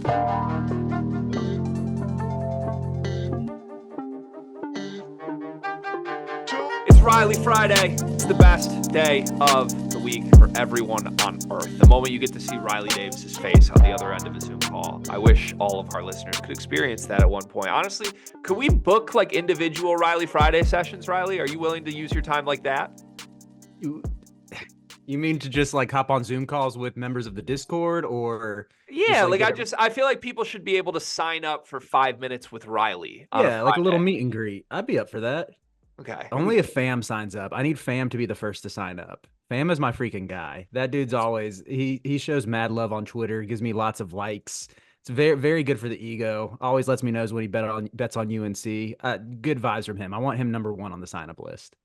It's Riley Friday. It's the best day of the week for everyone on earth. The moment you get to see Riley Davis's face on the other end of a Zoom call. I wish all of our listeners could experience that at one point. Honestly, could we book like individual Riley Friday sessions, Riley? Are you willing to use your time like that? You mean to just like hop on Zoom calls with members of the Discord, or Yeah, I feel like people should be able to sign up for 5 minutes with Riley on yeah, like a little Friday. meet and greet? I'd be up for that. Okay. Only if Fam signs up. I need Fam to be the first to sign up. Fam is my freaking guy. That dude's always he shows mad love on Twitter. Gives me lots of likes. It's very, very good for the ego. Always lets me know when he bets on UNC. Good vibes from him. I want him number one on the sign up list.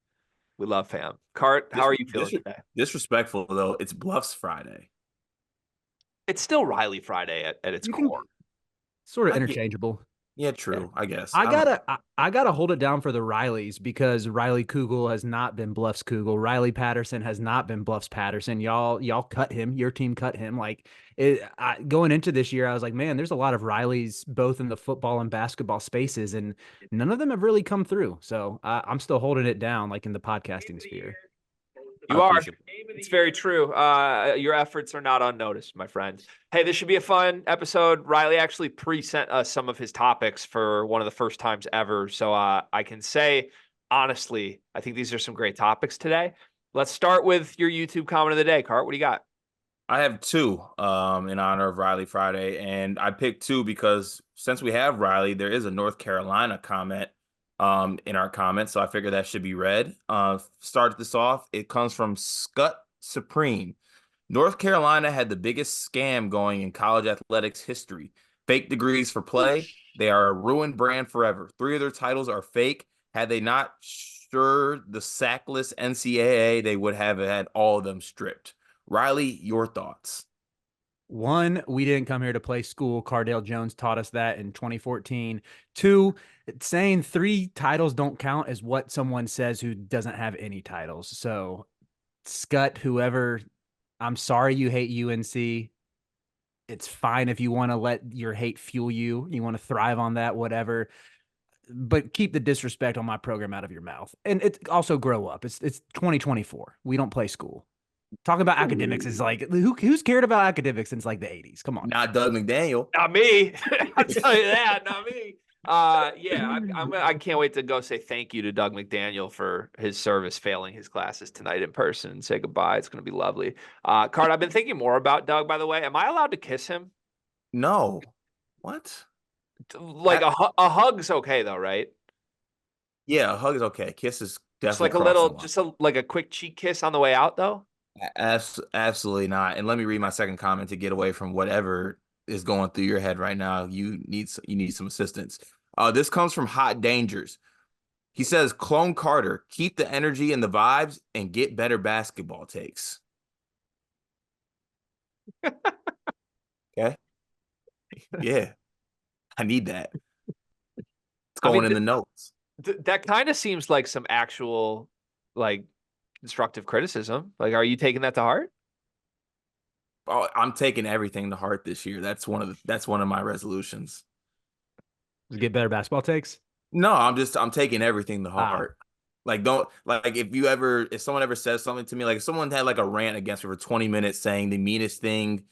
We love Fam. Cart, how are you feeling today? Disrespectful though. It's Bluffs Friday. It's still Riley Friday at its core. Sort of interchangeable. Yeah, true. I guess. I gotta hold it down for the Rileys, because Riley Kugel has not been Bluffs Kugel. Riley Patterson has not been Bluffs Patterson. Y'all cut him. Your team cut him. Going into this year, I was like, man, there's a lot of Rileys both in the football and basketball spaces, and none of them have really come through. So I'm still holding it down, like in the podcasting sphere. You are. It's very true. Your efforts are not unnoticed, my friend. Hey, this should be a fun episode. Riley actually pre-sent us some of his topics for one of the first times ever. So I can say, honestly, I think these are some great topics today. Let's start with your YouTube comment of the day. Cart, what do you got? I have two in honor of Riley Friday. And I picked two because since we have Riley, there is a North Carolina comment in our comments, so I figured that should be read. Start this off. It comes from Scut Supreme. North Carolina had the biggest scam going in college athletics history. Fake degrees for play. They are a ruined brand forever. 3 of their titles are fake. Had they not sure the sackless NCAA, they would have had all of them stripped. Riley, your thoughts? One, we didn't come here to play school. Cardale Jones taught us that in 2014. 2, saying 3 titles don't count is what someone says who doesn't have any titles. So, Scut, whoever, I'm sorry you hate UNC. It's fine if you want to let your hate fuel you. You want to thrive on that, whatever. But keep the disrespect on my program out of your mouth. And it's also grow up. It's 2024. We don't play school. Talking about academics is like, who's cared about academics since like the 80s? Come on. Not Doug McDaniel. Not me. I'll tell you that. Not me. I can't wait to go say thank you to Doug McDaniel for his service failing his classes tonight in person and say goodbye. It's going to be lovely. Cart, I've been thinking more about Doug, by the way. Am I allowed to kiss him? No. What? Like a hug's okay though, right? Yeah, a hug is okay. Kiss is definitely like a quick cheek kiss on the way out though. Absolutely not. And let me read my second comment to get away from whatever is going through your head right now. You need some assistance. This comes from Hot Dangers. He says, "Clone Carter, keep the energy and the vibes and get better basketball takes." Okay. Yeah. I need that. It's going in the notes. That kind of seems like some actual like constructive criticism. Like, are you taking that to heart? Oh, I'm taking everything to heart this year. That's one of my resolutions. Get better basketball takes? No, I'm taking everything to heart. Like, if someone ever says something to me, like if someone had like a rant against me for 20 minutes saying the meanest thing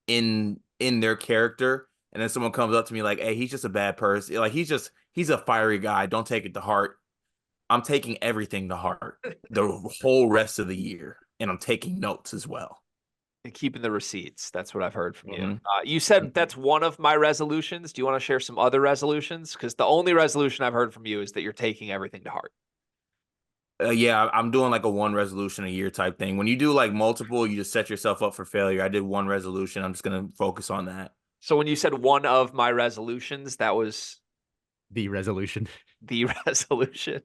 in their character, and then someone comes up to me like, hey, he's just a bad person. Like he's a fiery guy. Don't take it to heart. I'm taking everything to heart the whole rest of the year, and I'm taking notes as well. And keeping the receipts. That's what I've heard from you. You said that's one of my resolutions. Do you want to share some other resolutions? Because the only resolution I've heard from you is that you're taking everything to heart. Yeah, I'm doing like a 1 resolution a year type thing. When you do like multiple, you just set yourself up for failure. I did 1 resolution. I'm just going to focus on that. So when you said one of my resolutions, that was the resolution. The resolution.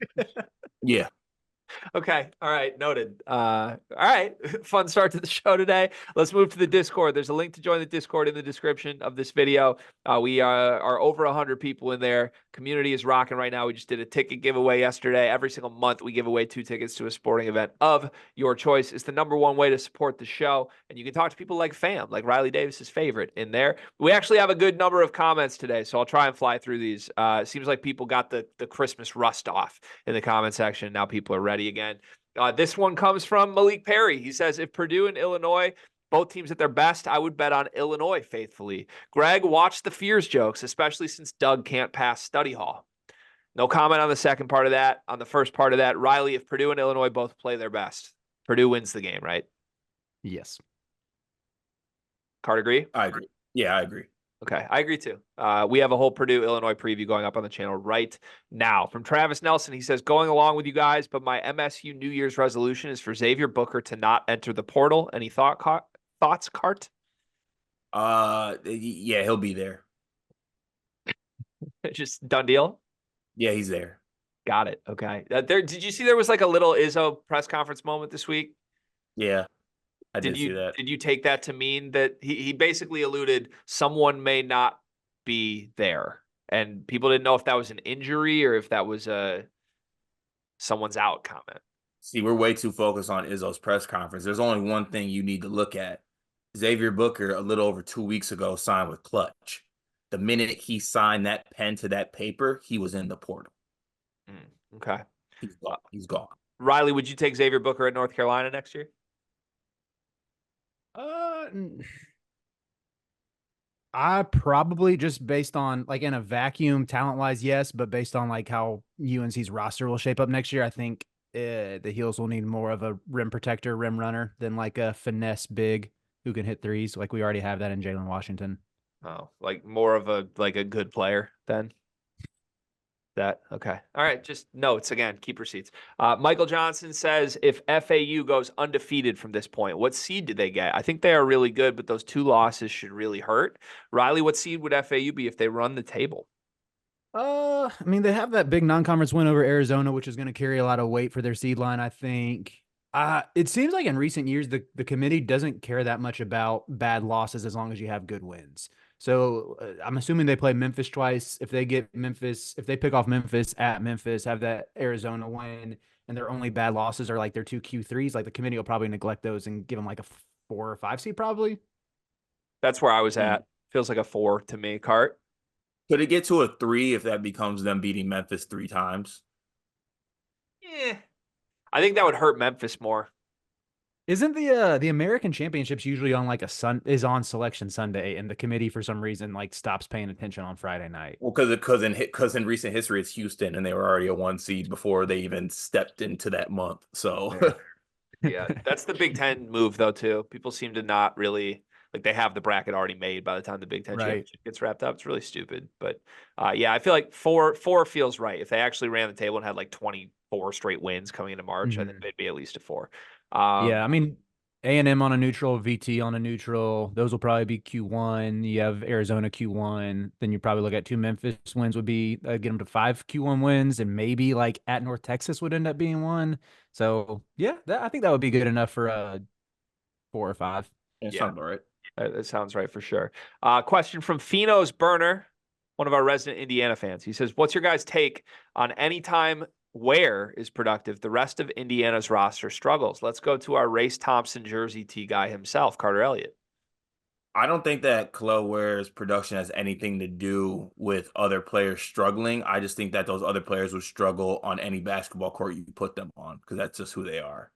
Yeah. Okay. All right. Noted. All right. Fun start to the show today. Let's move to the Discord. There's a link to join the Discord in the description of this video. We are over 100 people in there. Community is rocking right now. We just did a ticket giveaway yesterday. Every single month, we give away 2 tickets to a sporting event of your choice. It's the #1 way to support the show. And you can talk to people like fam, like Riley Davis's favorite in there. We actually have a good number of comments today, so I'll try and fly through these. It seems like people got the Christmas rust off in the comment section. Now people are ready again. This one comes from Malik Perry. He says, if Purdue and Illinois, both teams at their best, I would bet on Illinois faithfully. Greg, watch the fears jokes, especially since Doug can't pass study hall. No comment on the second part of that. On the first part of that, Riley, if Purdue and Illinois both play their best, Purdue wins the game, right? Yes. Card agree? I agree. Yeah, I agree. Okay, I agree too. We have a whole Purdue Illinois preview going up on the channel right now. From Travis Nelson, he says, going along with you guys, but my MSU New Year's resolution is for Xavier Booker to not enter the portal. Any thoughts, Cart? Yeah, he'll be there. Just done deal? Yeah, he's there. Got it. Okay. Did you see there was like a little Izzo press conference moment this week? Yeah, I did see that. Did you take that to mean that he basically alluded someone may not be there, and people didn't know if that was an injury or if that was a someone's out comment? See, we're way too focused on Izzo's press conference. There's only one thing you need to look at. Xavier Booker, a little over 2 weeks ago, signed with Clutch. The minute he signed that pen to that paper, he was in the portal. Okay. He's gone. Riley, would you take Xavier Booker at North Carolina next year? I probably, just based on like in a vacuum talent wise, yes, but based on like how UNC's roster will shape up next year, I think the Heels will need more of a rim protector, rim runner than like a finesse big who can hit threes. Like we already have that in Jalen Washington. Oh, like more of a good player then. That okay. All right, just notes again, keep receipts. Michael Johnson says, if FAU goes undefeated from this point, what seed did they get? I think they are really good, but those 2 losses should really hurt. Riley, what seed would FAU be if they run the table? I mean, they have that big non-conference win over Arizona, which is going to carry a lot of weight for their seed line, I think. It seems like in recent years, the committee doesn't care that much about bad losses as long as you have good wins. So I'm assuming they play Memphis twice. If they pick off Memphis at Memphis, have that Arizona win, and their only bad losses are like their 2 Q3s, like the committee will probably neglect those and give them like a 4 or 5 seed probably. That's where I was at. Feels like a 4 to me, Cart. Could it get to a 3 if that becomes them beating Memphis 3 times? Yeah. I think that would hurt Memphis more. Isn't the American Championships usually on like on Selection Sunday, and the committee for some reason like stops paying attention on Friday night? Well, because in recent history it's Houston, and they were already a 1 seed before they even stepped into that month. So yeah, that's the Big Ten move though too. People seem to not really like they have the bracket already made by the time the Big Ten championship gets wrapped up. It's really stupid, but yeah, I feel like four feels right. If they actually ran the table and had like 24 straight wins coming into March, I think they'd be at least a 4. Yeah, I mean, A&M on a neutral, VT on a neutral. Those will probably be Q1. You have Arizona Q1. Then you probably look at 2 Memphis wins would be get them to 5 Q1 wins, and maybe like at North Texas would end up being 1. So yeah, I think that would be good enough for 4 or 5. It sounds all right. That sounds right for sure. Question from Pheno's Burner, one of our resident Indiana fans. He says, what's your guys' take on any time Ware is productive, the rest of Indiana's roster struggles? Let's go to our Race Thompson jersey tee guy himself, Carter Elliott. I don't think that Khalil Ware's production has anything to do with other players struggling. I just think that those other players would struggle on any basketball court you put them on, because that's just who they are.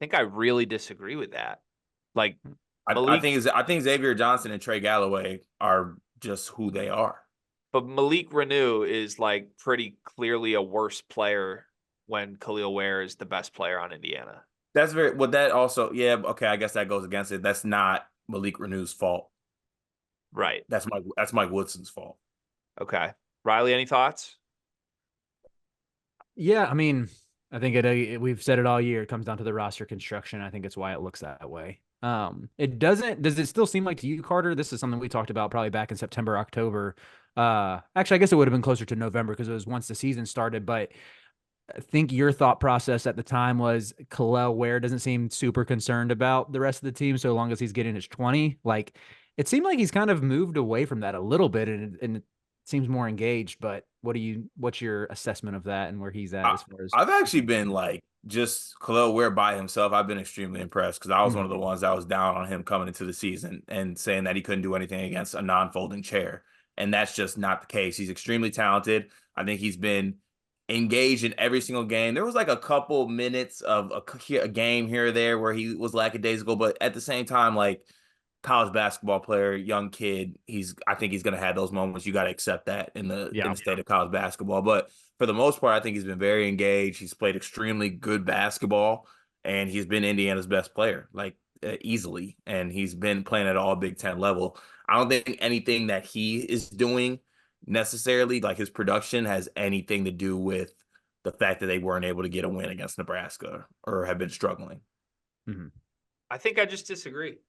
I think I really disagree with that. Like, I think Xavier Johnson and Trey Galloway are just who they are. But Malik Renew is like pretty clearly a worse player when Khalil Ware is the best player on Indiana. That's that also, yeah, okay, I guess that goes against it. That's not Malik Renew's fault. Right. That's Mike Woodson's fault. Okay. Riley, any thoughts? Yeah, I mean, I think we've said it all year. It comes down to the roster construction. I think it's why it looks that way. Does it still seem like to you, Carter? This is something we talked about probably back in September, October. Actually, I guess it would have been closer to November because it was once the season started. But I think your thought process at the time was Kalel Ware doesn't seem super concerned about the rest of the team so long as he's getting his 20. Like, it seemed like he's kind of moved away from that a little bit, and it seems more engaged. But what's your assessment of that and where he's at as far as? I've actually been like just Khalil Ware by himself. I've been extremely impressed because I was one of the Mhm. ones that was down on him coming into the season and saying that he couldn't do anything against a non-folding chair. And that's just not the case. He's extremely talented. I think he's been engaged in every single game. There was like a couple minutes of a game here or there where he was lackadaisical, but at the same time, like college basketball player, young kid, I think he's gonna have those moments. You got to accept that in the state of college basketball. But for the most part, I think he's been very engaged. He's played extremely good basketball, and he's been Indiana's best player, like easily. And he's been playing at all Big Ten level. I don't think anything that he is doing necessarily, like his production, has anything to do with the fact that they weren't able to get a win against Nebraska or have been struggling. Mm-hmm. I think I just disagree,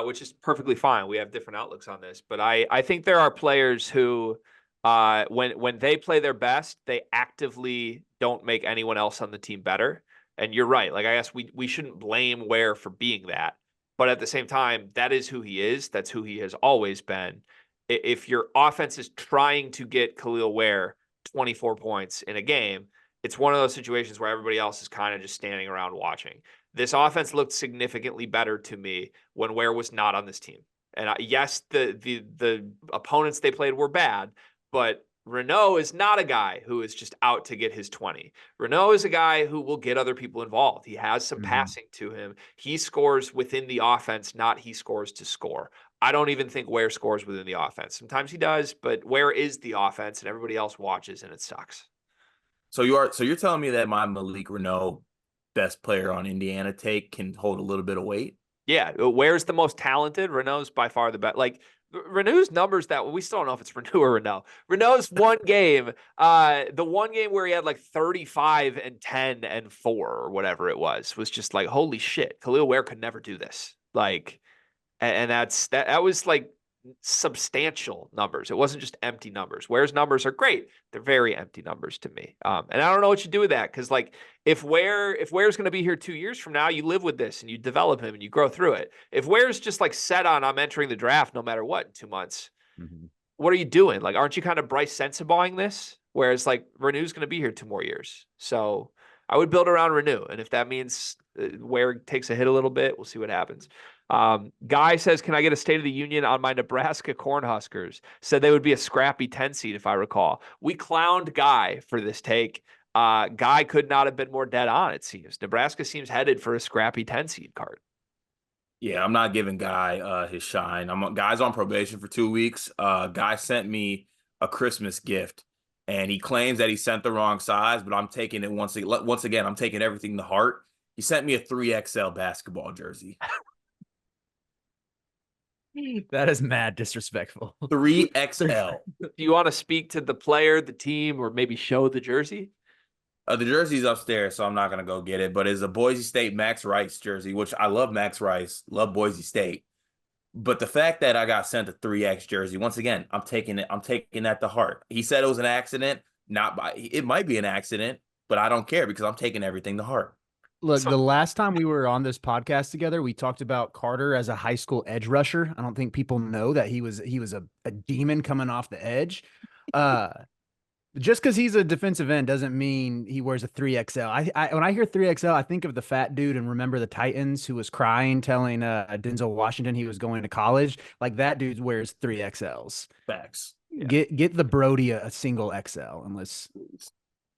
which is perfectly fine. We have different outlooks on this, but I think there are players who, when they play their best, they actively don't make anyone else on the team better. And you're right. Like, I guess we shouldn't blame Ware for being that, but at the same time, that is who he is. That's who he has always been. If your offense is trying to get Khalil Ware 24 points in a game, it's one of those situations where everybody else is kind of just standing around watching. This offense looked significantly better to me when Ware was not on this team. And yes, the opponents they played were bad, but Renault is not a guy who is just out to get his 20. Renault is a guy who will get other people involved. He has some passing to him. He scores within the offense, not he scores to score. I don't even think Ware scores within the offense. Sometimes he does, but Ware is the offense, and everybody else watches, and it sucks. So you're telling me that my Malik Renault best player on Indiana take can hold a little bit of weight? Yeah, Ware's the most talented. Renault's by far the best. Like Renault's numbers that we still don't know if it's Renault or Renault. Renault's one game, the one game where he had like 35 and 10 and 4 or whatever it was just like, holy shit, Khalil Ware could never do this. Like, and that was like substantial numbers. It wasn't just empty numbers. Ware's numbers are great. They're very empty numbers to me. And I don't know what you do with that, because like if Ware's going to be here 2 years from now, you live with this and you develop him and you grow through it. If Ware's just like set on I'm entering the draft no matter what in 2 months, what are you doing? Like, aren't you kind of Bryce Sensabawing this? Whereas like Renew's going to be here 2 more years. So I would build around Renew. And if that means Ware takes a hit a little bit, we'll see what happens. Guy says, can I get a State of the Union on my Nebraska Cornhuskers? Said they would be a scrappy 10 seed, if I recall. We clowned Guy for this take. Guy could not have been more dead on, it seems. Nebraska seems headed for a scrappy 10 seed card. Yeah, I'm not giving Guy his shine. Guy's on probation for 2 weeks. Guy sent me a Christmas gift, and he claims that he sent the wrong size, but I'm taking it once again. I'm taking everything to heart. He sent me a 3XL basketball jersey. That is mad disrespectful. 3XL. Do you want to speak to the player, the team, or maybe show the jersey? The jersey's upstairs, so I'm not going to go get it. But it's a Boise State Max Rice jersey, which I love Max Rice, love Boise State. But the fact that I got sent a 3X jersey, once again, I'm taking it. I'm taking that to heart. He said it was an accident. It might be an accident, but I don't care because I'm taking everything to heart. Look, the last time we were on this podcast together, we talked about Carter as a high school edge rusher. I don't think people know that he was a demon coming off the edge. Just because he's a defensive end doesn't mean he wears a 3XL. When I hear 3XL, I think of the fat dude and Remember the Titans who was crying, telling Denzel Washington he was going to college. Like, that dude wears 3XLs. Facts. Yeah. Get the Brody a single XL, unless.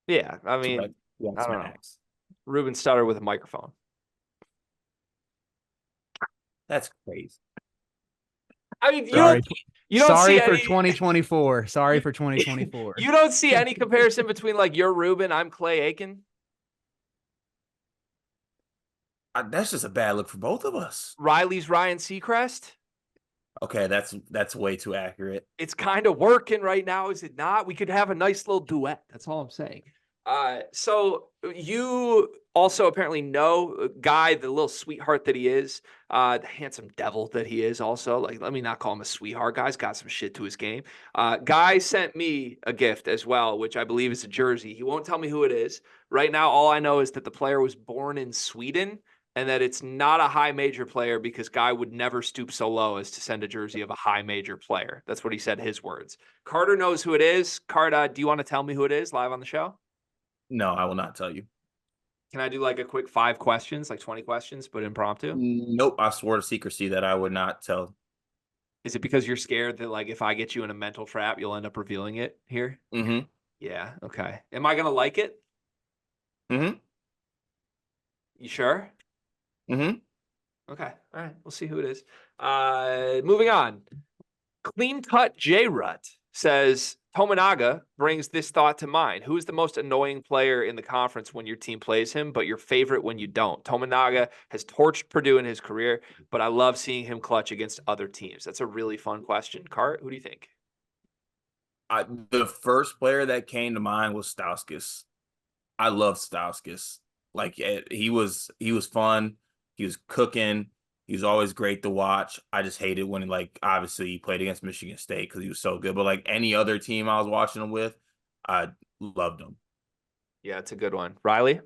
Yeah, I mean, I don't know. Ruben Stutter with a microphone. That's crazy. I mean, you don't sorry see for any... 2024. Sorry for 2024. You don't see any comparison between like you're Ruben, I'm Clay Aiken. That's just a bad look for both of us. Riley's Ryan Seacrest. Okay, that's way too accurate. It's kind of working right now, is it not? We could have a nice little duet. That's all I'm saying. So you also apparently know Guy, the little sweetheart that he is, the handsome devil that he is also. Like, let me not call him a sweetheart. Guy's got some shit to his game. Guy sent me a gift as well, which I believe is a jersey. He won't tell me who it is. Right now, all I know is that the player was born in Sweden and that it's not a high major player because Guy would never stoop so low as to send a jersey of a high major player. That's what he said, his words. Carter knows who it is. Carter, do you want to tell me who it is live on the show? No, I will not tell you. Can I do like a quick 5 questions, like 20 questions, but impromptu? Nope, I swore to secrecy that I would not tell. Is it because you're scared that like if I get you in a mental trap, you'll end up revealing it here? Mm-hmm. Yeah. Okay. Am I gonna like it? Mm-hmm. You sure? Mm-hmm. Okay. All right. We'll see who it is. Moving on. Clean Cut J Rut says Tominaga brings this thought to mind. Who is the most annoying player in the conference when your team plays him, but your favorite when you don't? Tominaga has torched Purdue in his career, but I love seeing him clutch against other teams. That's a really fun question. Cart, who do you think? The first player that came to mind was Stauskas. I love Stauskas. Like he was fun. He was cooking. He was always great to watch. I just hated when like obviously he played against Michigan State because he was so good. But like any other team I was watching him with, I loved him. Yeah, it's a good one. Riley?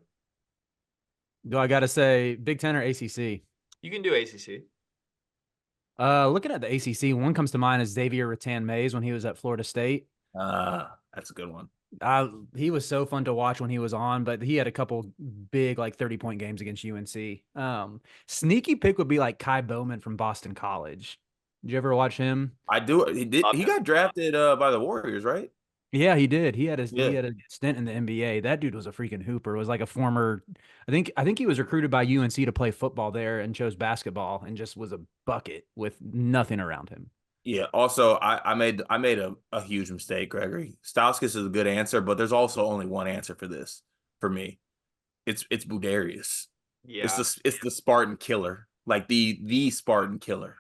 Do I got to say Big Ten or ACC? You can do ACC. Looking at the ACC, one comes to mind is Xavier Rattan-Mays when he was at Florida State. That's a good one. He was so fun to watch when he was on, but he had a couple big like 30-point games against UNC. Sneaky pick would be like Kai Bowman from Boston College. Did you ever watch him? I do. He did. Love He him. got drafted by the Warriors, right? Yeah, he did. He had Yeah. a stint in the NBA. That dude was a freaking hooper. Was like a former, I think he was recruited by UNC to play football there and chose basketball and just was a bucket with nothing around him. Yeah. Also, I made a huge mistake, Gregory. Stauskas is a good answer, but there's also only one answer for this for me. It's Budarius. Yeah. It's the Spartan killer, like the Spartan killer.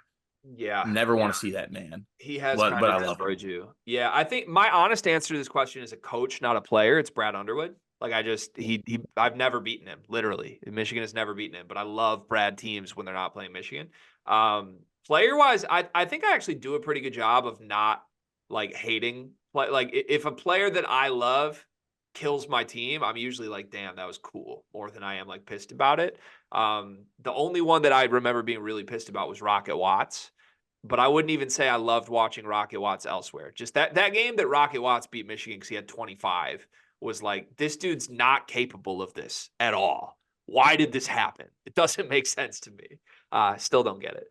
Yeah. Never want to see that man. He has But kind I of love him. destroyed you. Yeah, I think my honest answer to this question is a coach, not a player. It's Brad Underwood. Like I've never beaten him. Literally, Michigan has never beaten him. But I love Brad teams when they're not playing Michigan. Player wise, I think I actually do a pretty good job of not like hating. Like if a player that I love kills my team, I'm usually like, damn, that was cool, more than I am like pissed about it. The only one that I remember being really pissed about was Rocket Watts. But I wouldn't even say I loved watching Rocket Watts elsewhere. Just that game that Rocket Watts beat Michigan because he had 25 was like, this dude's not capable of this at all. Why did this happen? It doesn't make sense to me. Still don't get it.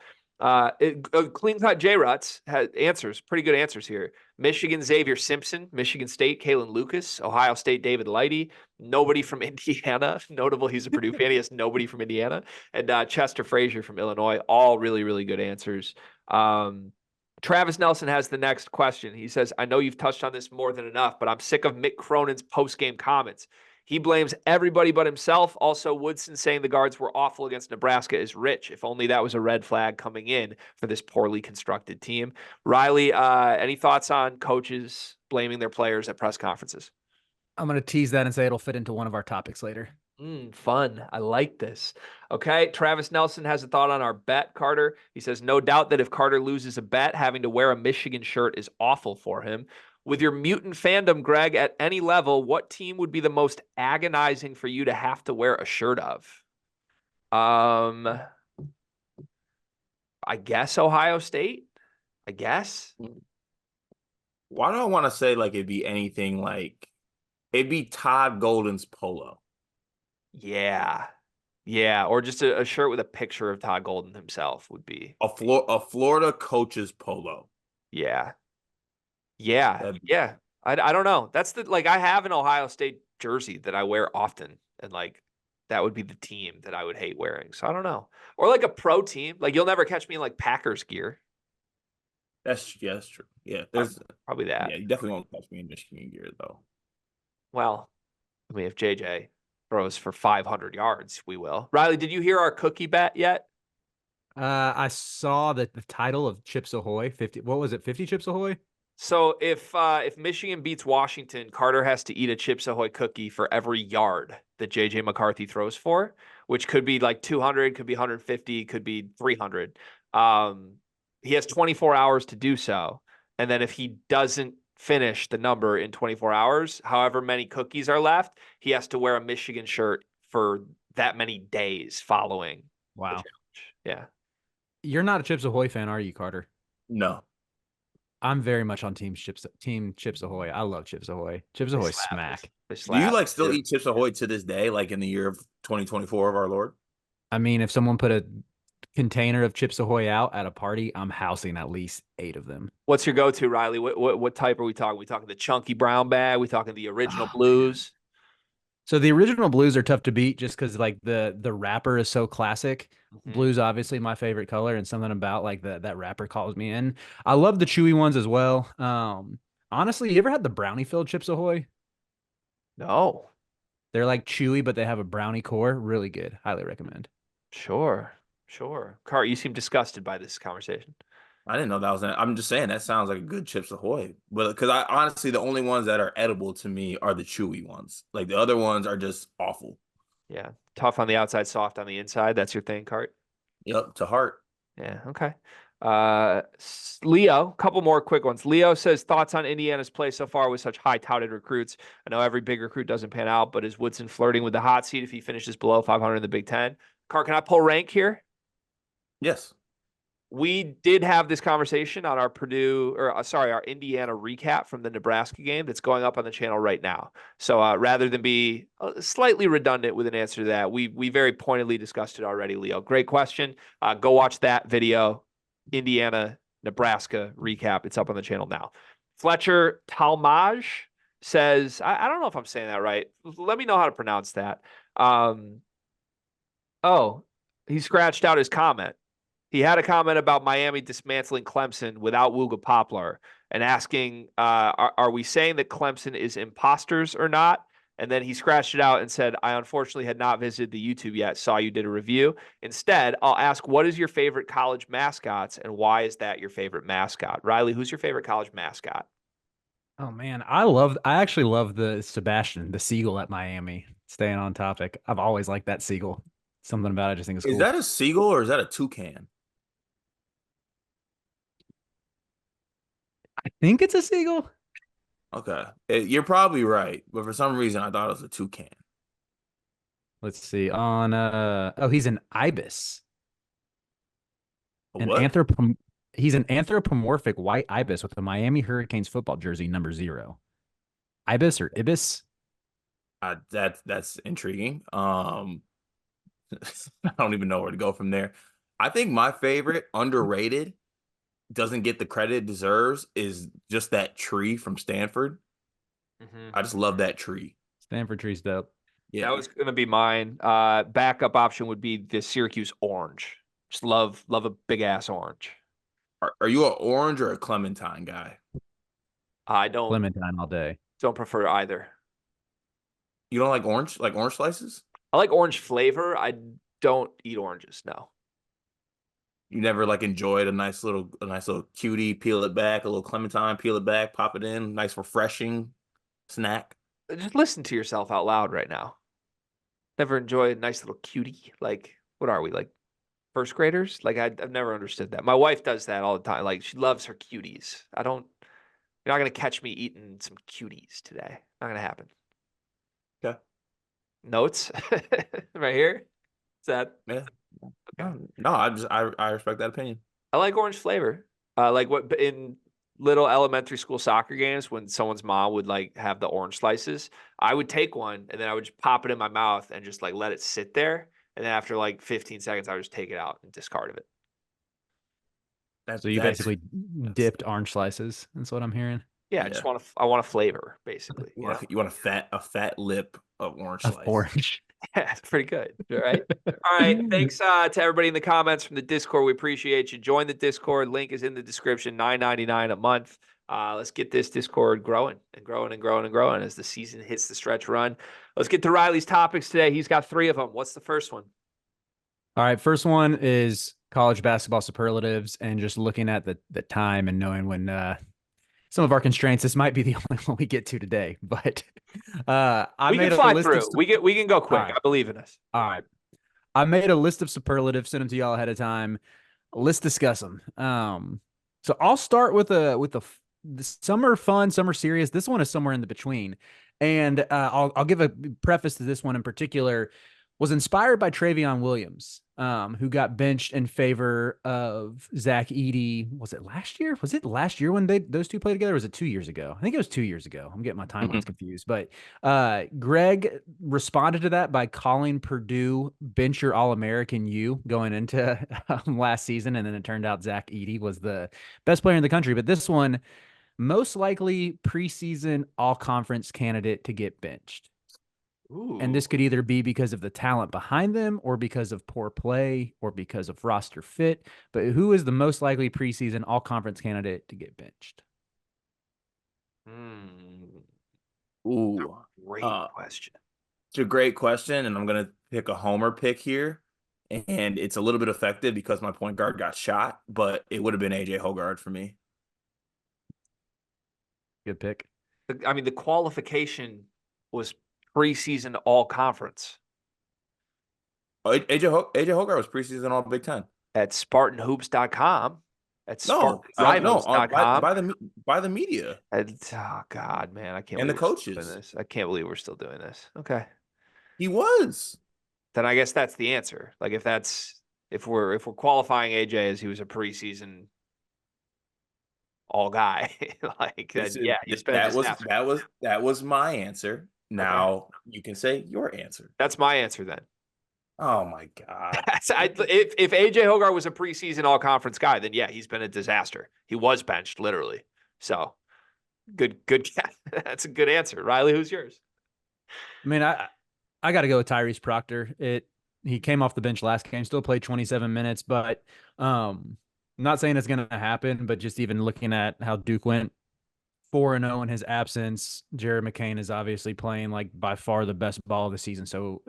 Clean Cut J Ruts has answers, pretty good answers here. Michigan Xavier Simpson, Michigan State Kalen Lucas, Ohio State David Lighty, nobody from Indiana. Notable, he's a Purdue fan. He has nobody from Indiana, and Chester Frazier from Illinois. All really, really good answers. Travis Nelson has the next question. He says, I know you've touched on this more than enough, but I'm sick of Mick Cronin's post-game comments. He blames everybody but himself. Also, Woodson saying the guards were awful against Nebraska is rich. If only that was a red flag coming in for this poorly constructed team. Riley, any thoughts on coaches blaming their players at press conferences? I'm going to tease that and say it'll fit into one of our topics later. Fun. I like this. Okay. Travis Nelson has a thought on our bet, Carter. He says, no doubt that if Carter loses a bet, having to wear a Michigan shirt is awful for him. With your mutant fandom, Greg, at any level, what team would be the most agonizing for you to have to wear a shirt of? I guess Ohio State. I guess. Why do I want to say like it'd be anything like it'd be Todd Golden's polo? Yeah. Yeah. Or just a shirt with a picture of Todd Golden himself would be A Florida coach's polo. Yeah. Yeah. Yeah. I don't know. That's like I have an Ohio State jersey that I wear often. And like that would be the team that I would hate wearing. So I don't know. Or like a pro team. Like you'll never catch me in like Packers gear. That's true. Yeah, there's Probably that. Yeah, you definitely won't catch me in Michigan gear though. Well, I mean, if JJ throws for 500 yards, we will. Riley, did you hear our cookie bet yet? I saw that the title of Chips Ahoy, 50, what was it, 50 Chips Ahoy? So if Michigan beats Washington, Carter has to eat a Chips Ahoy cookie for every yard that JJ McCarthy throws for, which could be like 200, could be 150, could be 300. He has 24 hours to do so. And then if he doesn't finish the number in 24 hours, however many cookies are left, he has to wear a Michigan shirt for that many days following the Wow. challenge. Yeah. You're not a Chips Ahoy fan, are you, Carter? No. I'm very much on Team Chips Ahoy. I love Chips Ahoy. Chips Ahoy smack. They Do you slap. like still eat Chips Ahoy to this day, like in the year of 2024 of our Lord? I mean, if someone put a container of Chips Ahoy out at a party, I'm housing at least 8 of them. What's your go-to, Riley? What type are we talking? We talking the chunky brown bag? We talking the original Oh, blues? So the original blues are tough to beat just because like the wrapper is so classic. Mhm. Blue's obviously my favorite color, and something about like that wrapper calls me in. I love the chewy ones as well. Honestly, you ever had the brownie filled Chips Ahoy? No. They're like chewy, but they have a brownie core. Really good. Highly recommend. Sure. Cart, you seem disgusted by this conversation. I didn't know that was. I'm just saying that sounds like a good Chips Ahoy, but because I honestly the only ones that are edible to me are the chewy ones. Like the other ones are just awful. Yeah. Tough on the outside, soft on the inside. That's your thing, Cart. Yep, to heart. Yeah. Okay. Leo, a couple more quick ones. Leo says thoughts on Indiana's play so far with such high touted recruits. I know every big recruit doesn't pan out, but is Woodson flirting with the hot seat if he finishes below 500 in the Big Ten? Cart, can I pull rank here? Yes. We did have this conversation on our our Indiana recap from the Nebraska game that's going up on the channel right now. So rather than be slightly redundant with an answer to that, we very pointedly discussed it already, Leo. Great question. Go watch that video, Indiana, Nebraska recap. It's up on the channel now. Fletcher Talmage says, I don't know if I'm saying that right. Let me know how to pronounce that. He scratched out his comment. He had a comment about Miami dismantling Clemson without Wooga Poplar and asking, are we saying that Clemson is imposters or not? And then he scratched it out and said, I unfortunately had not visited the YouTube yet. Saw you did a review. Instead, I'll ask, what is your favorite college mascots and why is that your favorite mascot? Riley, who's your favorite college mascot? Oh man, I actually love the Sebastian, the seagull at Miami. Staying on topic. I've always liked that seagull. Something about it I just think is cool. Is that a seagull or is that a toucan? I think it's a seagull. Okay. You're probably right, but for some reason I thought it was a toucan. Let's see. On he's an ibis. A what? He's an anthropomorphic white ibis with a Miami Hurricanes football jersey number 0. Ibis or ibis? That's intriguing. I don't even know where to go from there. I think my favorite underrated doesn't get the credit it deserves is just that tree from Stanford. I just love that tree. Stanford tree's dope. Yeah, that was going to be mine. Backup option would be the Syracuse orange. Just love a big ass orange. Are you an orange or a Clementine guy? I don't. Clementine all day. Don't prefer either. You don't like orange slices? I like orange flavor. I don't eat oranges. No. You never like enjoyed a nice little cutie, peel it back, a little Clementine, peel it back, pop it in, nice refreshing snack. Just listen to yourself out loud right now. Never enjoy a nice little cutie. Like, what are we, like first graders? Like, I've never understood that. My wife does that all the time. Like, she loves her cuties. You're not going to catch me eating some cuties today. Not going to happen. Okay. Notes right here. Is that? Yeah. Okay. No, I respect that opinion. I like orange flavor. Like what in little elementary school soccer games when someone's mom would like have the orange slices, I would take one and then I would just pop it in my mouth and just like let it sit there. And then after like 15 seconds, I would just take it out and discard of it. So you basically dipped orange slices. That's what I'm hearing. Yeah, I want a flavor, basically. You want a fat lip of orange slice. Orange. Yeah, it's pretty good. All right. All right. Thanks to everybody in the comments from the Discord. We appreciate you. Join the Discord. Link is in the description. $9.99 a month. Let's get this Discord growing and growing and growing and growing as the season hits the stretch run. Let's get to Riley's topics today. He's got 3 of them. What's the first one? All right. First one is college basketball superlatives and just looking at the time and knowing when some of our constraints, this might be the only one we get to today. But I We made can a fly list through. of We can go quick. right. I believe in us. All right. I made a list of superlatives, sent them to y'all ahead of time. Let's discuss them. So I'll start with the summer fun, summer serious. This one is somewhere in the between, and I'll give a preface to this one in particular. Was inspired by Travion Williams, who got benched in favor of Zach Edey. Was it last year? Was it last year when those two played together? Or was it 2 years ago? I think it was 2 years ago. I'm getting my timelines confused. But Greg responded to that by calling Purdue bench your All-American U going into last season, and then it turned out Zach Edey was the best player in the country. But this one, most likely preseason All-Conference candidate to get benched. Ooh. And this could either be because of the talent behind them or because of poor play or because of roster fit. But who is the most likely preseason all-conference candidate to get benched? Ooh. Great question. It's a great question, and I'm going to pick a homer pick here. And it's a little bit effective because my point guard got shot, but it would have been AJ Hoggard for me. Good pick. I mean, the qualification was preseason all conference AJ Hoggard was preseason all Big Ten. at SpartanHoops.com. At SpartanRivals.com. By the media. Oh God, man, I can't. And the believe we're still coaches. doing this. I can't believe we're still doing this. Okay, He was. then I guess that's the answer. Like if we're qualifying AJ as he was a preseason all guy, like then, yeah, he's been a disaster. That was my answer. Now you can say your answer. That's my answer then. Oh my God. If AJ Hoggard was a preseason all conference guy, then yeah, he's been a disaster. He was benched literally. So good. That's a good answer. Riley, who's yours? I mean, I got to go with Tyrese Proctor. He came off the bench last game, still played 27 minutes, but I'm not saying it's going to happen, but just even looking at how Duke went 4-0 in his absence, Jared McCain is obviously playing like by far the best ball of the season. So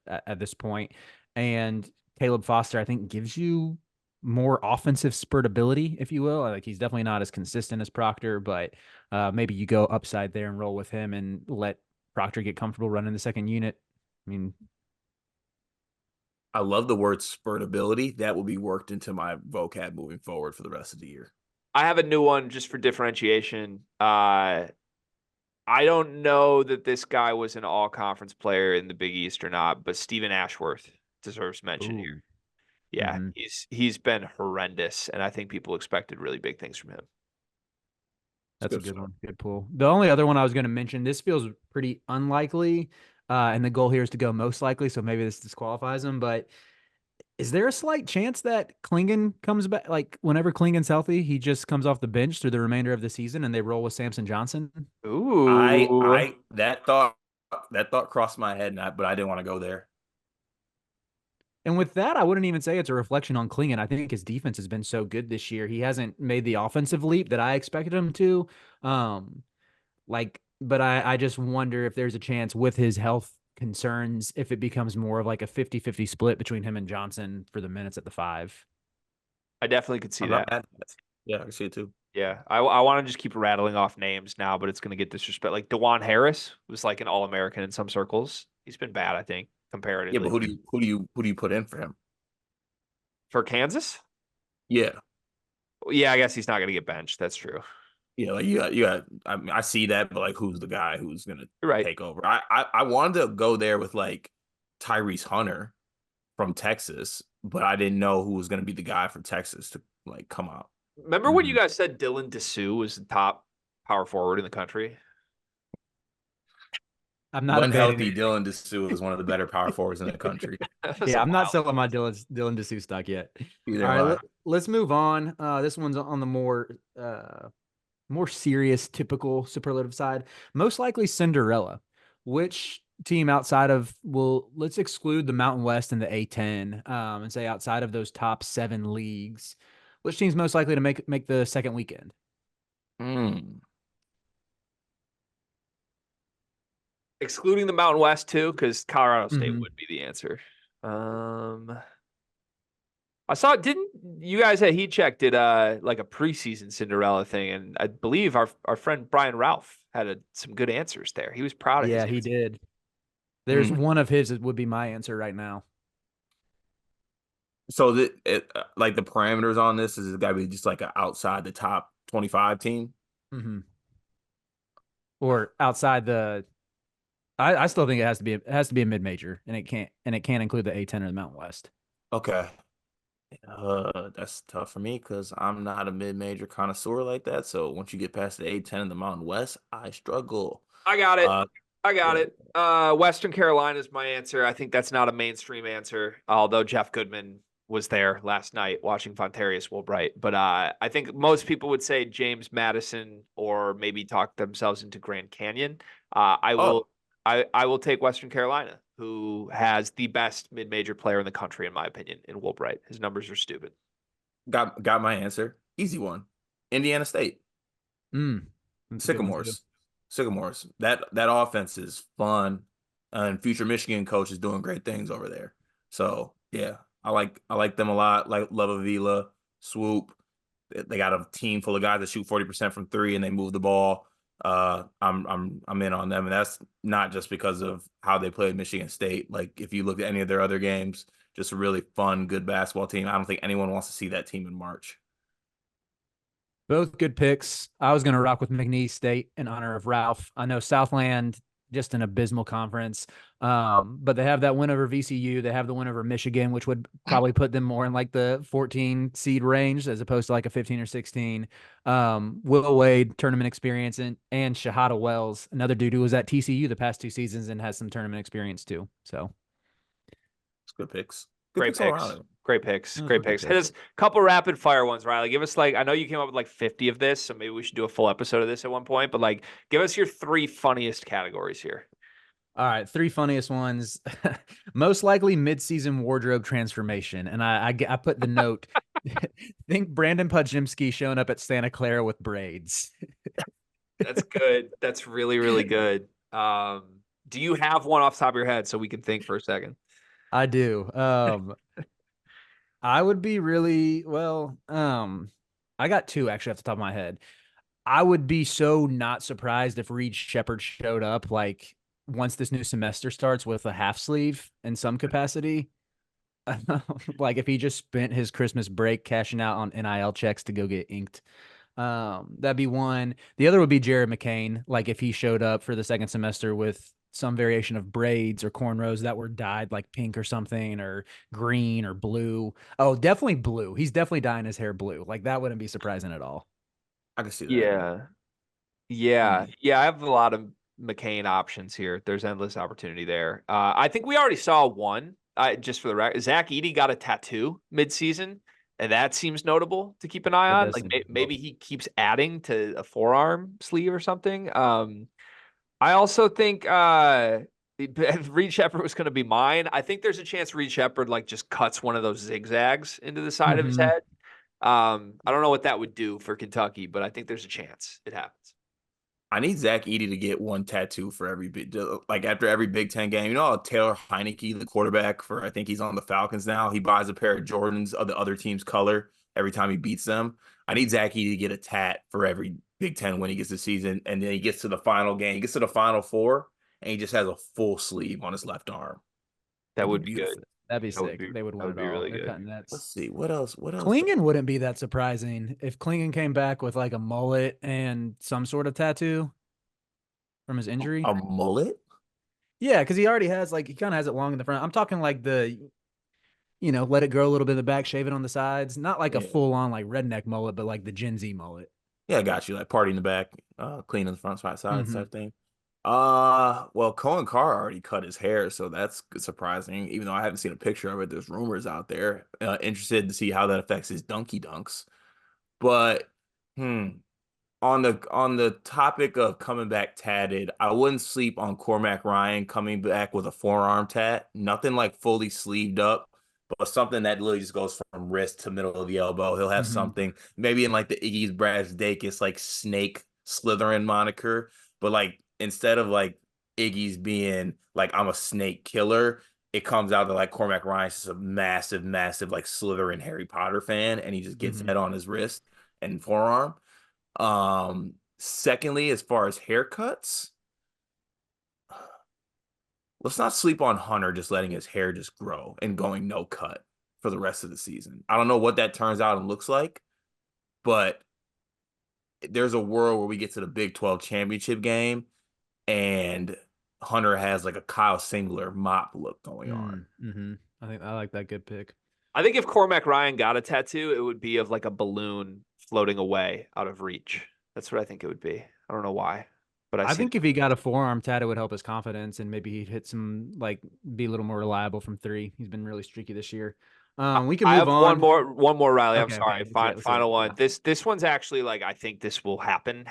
at this point, and Caleb Foster, I think, gives you more offensive spurtability, if you will. Like he's definitely not as consistent as Proctor, but maybe you go upside there and roll with him and let Proctor get comfortable running the second unit. I mean, I love the word spurtability. That will be worked into my vocab moving forward for the rest of the year. I have a new one just for differentiation. I don't know that this guy was an all-conference player in the Big East or not, but Stephen Ashworth deserves mention here. Yeah, he's been horrendous, and I think people expected really big things from him. That's a good one. Good pull. The only other one I was going to mention, this feels pretty unlikely, and the goal here is to go most likely, so maybe this disqualifies him, but is there a slight chance that Klingon comes back? Like whenever Klingon's healthy, he just comes off the bench through the remainder of the season and they roll with Samson Johnson? Ooh. That thought crossed my head, but I didn't want to go there. And with that, I wouldn't even say it's a reflection on Klingon. I think his defense has been so good this year. He hasn't made the offensive leap that I expected him to. But I just wonder if there's a chance with his health concerns if it becomes more of like a 50-50 split between him and Johnson for the minutes at the 5. I definitely could see that. Yeah, I can see it too. Yeah, I want to just keep rattling off names now, but it's going to get disrespect. Like DeJuan Harris was like an All-American in some circles. He's been bad, I think, comparatively. Yeah, but who do you put in for him? For Kansas? Yeah. Yeah, I guess he's not going to get benched. That's true. Yeah, like you got. I mean, I see that, but like, who's the guy who's going to take over? I wanted to go there with like Tyrese Hunter from Texas, but I didn't know who was going to be the guy for Texas to like come out. Remember when you guys said Dylan Dessou was the top power forward in the country? I'm not unhealthy. Dylan Dessou is one of the better power forwards in the country. Yeah, I'm not selling my Dylan Dessou stock yet. All right, let's move on. This one's on the more serious, typical superlative side. Most likely Cinderella. Which team outside of, let's exclude the Mountain West and the A10 and say outside of those top 7 leagues, which team's most likely to make the second weekend? Excluding the Mountain West too, because Colorado State would be the answer. I saw, didn't you guys at Heat Check did like a preseason Cinderella thing, and I believe our friend Brian Ralph had some good answers there. He was proud of his Yeah, he answer. did. There's one of his that would be my answer right now. So like the parameters on this is it got to be just like an outside the top 25 team. Or outside the. I still think it has to be a mid major, and it can't include the A10 or the Mountain West. Okay. That's tough for me because I'm not a mid-major connoisseur like that. So once you get past the A10 in the Mountain West, I struggle. I got it. Uh, I got yeah, it. Western Carolina is my answer. I think that's not a mainstream answer, although Jeff Goodman was there last night watching Fontarius Woolbright. But I think most people would say James Madison or maybe talk themselves into Grand Canyon. I oh, will I will take Western Carolina, who has the best mid-major player in the country, in my opinion, in Woolbright. His numbers are stupid. got my answer. Easy one. Indiana State. That's a good one too. Sycamores. That offense is fun, and future Michigan coach is doing great things over there. So yeah, I like them a lot. Like Love Avila, Swoop. They got a team full of guys that shoot 40% from three, and they move the ball. I'm in on them, and that's not just because of how they played Michigan State. Like if you look at any of their other games, just a really fun, good basketball team. I don't think anyone wants to see that team in March. Both good picks. I was going to rock with McNeese State in honor of Ralph. I know Southland, just an abysmal conference, but they have that win over VCU. They have the win over Michigan, which would probably put them more in like the 14 seed range as opposed to like a 15 or 16. Will Wade, tournament experience, and Shahada Wells, another dude who was at TCU the past 2 seasons and has some tournament experience too. So It's good picks. Great picks. Great picks. Those Great were good picks. picks. Hit us a couple rapid fire ones, Riley. Give us like, I know you came up with like 50 of this, so maybe we should do a full episode of this at one point, but like give us your 3 funniest categories here. All right, 3 funniest ones. Most likely mid-season wardrobe transformation, and I put the note. Think Brandon Podziemski showing up at Santa Clara with braids. That's good. That's really, really good. Do you have one off the top of your head so we can think for a second? I do. I would be really I got 2 actually off the top of my head. I would be so not surprised if Reed Shepherd showed up like once this new semester starts with a half sleeve in some capacity. Like if he just spent his Christmas break cashing out on NIL checks to go get inked. That'd be one. The other would be Jared McCain. Like if he showed up for the second semester with some variation of braids or cornrows that were dyed like pink or something or green or blue. Oh, definitely blue. He's definitely dyeing his hair blue. Like that wouldn't be surprising at all. I can see that. Yeah. I have a lot of McCain options here. There's endless opportunity there. I think we already saw one. Just for the record, Zach Edey got a tattoo mid-season, and that seems notable to keep an eye on. Like maybe he keeps adding to a forearm sleeve or something. I also think Reed Shepherd was going to be mine. I think there's a chance Reed Shepherd like just cuts one of those zigzags into the side of his head. I don't know what that would do for Kentucky, but I think there's a chance it happens. I need Zach Edey to get one tattoo for every like after every Big Ten game. You know how Taylor Heineke, the quarterback for I think he's on the Falcons now, he buys a pair of Jordans of the other team's color every time he beats them. I need Zach Edey to get a tat for every Big Ten when he gets the season, and then he gets to the final game, he gets to the Final Four, and he just has a full sleeve on his left arm. That would be good. That'd be sick. They would win it all. Really They're good. cutting nets. Let's see what else. Klingon wouldn't be that surprising if Klingon came back with like a mullet and some sort of tattoo from his injury. A mullet? Yeah, because he already has he kind of has it long in the front. I'm talking like let it grow a little bit in the back, shave it on the sides. Not like a full on like redneck mullet, but like the Gen Z mullet. Yeah, I got you. Like party in the back, clean in the front side type thing. Well, Cohen Carr already cut his hair, so that's surprising. Even though I haven't seen a picture of it, there's rumors out there. Interested to see how that affects his dunky dunks. But on the topic of coming back tatted, I wouldn't sleep on Cormac Ryan coming back with a forearm tat. Nothing like fully sleeved up, but something that literally just goes from wrist to middle of the elbow. He'll have something maybe in like the Iggy's Brazdeikis like snake Slytherin moniker, but like instead of like Iggy's being like I'm a snake killer, it comes out that like Cormac Ryan's just a massive, massive like Slytherin Harry Potter fan, and he just gets that on his wrist and forearm. Secondly, as far as haircuts, let's not sleep on Hunter just letting his hair just grow and going no cut for the rest of the season. I don't know what that turns out and looks like, but there's a world where we get to the Big 12 championship game and Hunter has like a Kyle Singler mop look going on. I think I like that. Good pick. I think if Cormac Ryan got a tattoo, it would be of like a balloon floating away out of reach. That's what I think it would be. I don't know why, but I think if he got a forearm tat, it would help his confidence, and maybe he'd hit some, like, be a little more reliable from three. He's been really streaky this year. We can I move have on. one more, Riley. I'm Okay, sorry. okay. Let's see Final it. one. Yeah. This one's actually like I think this will happen.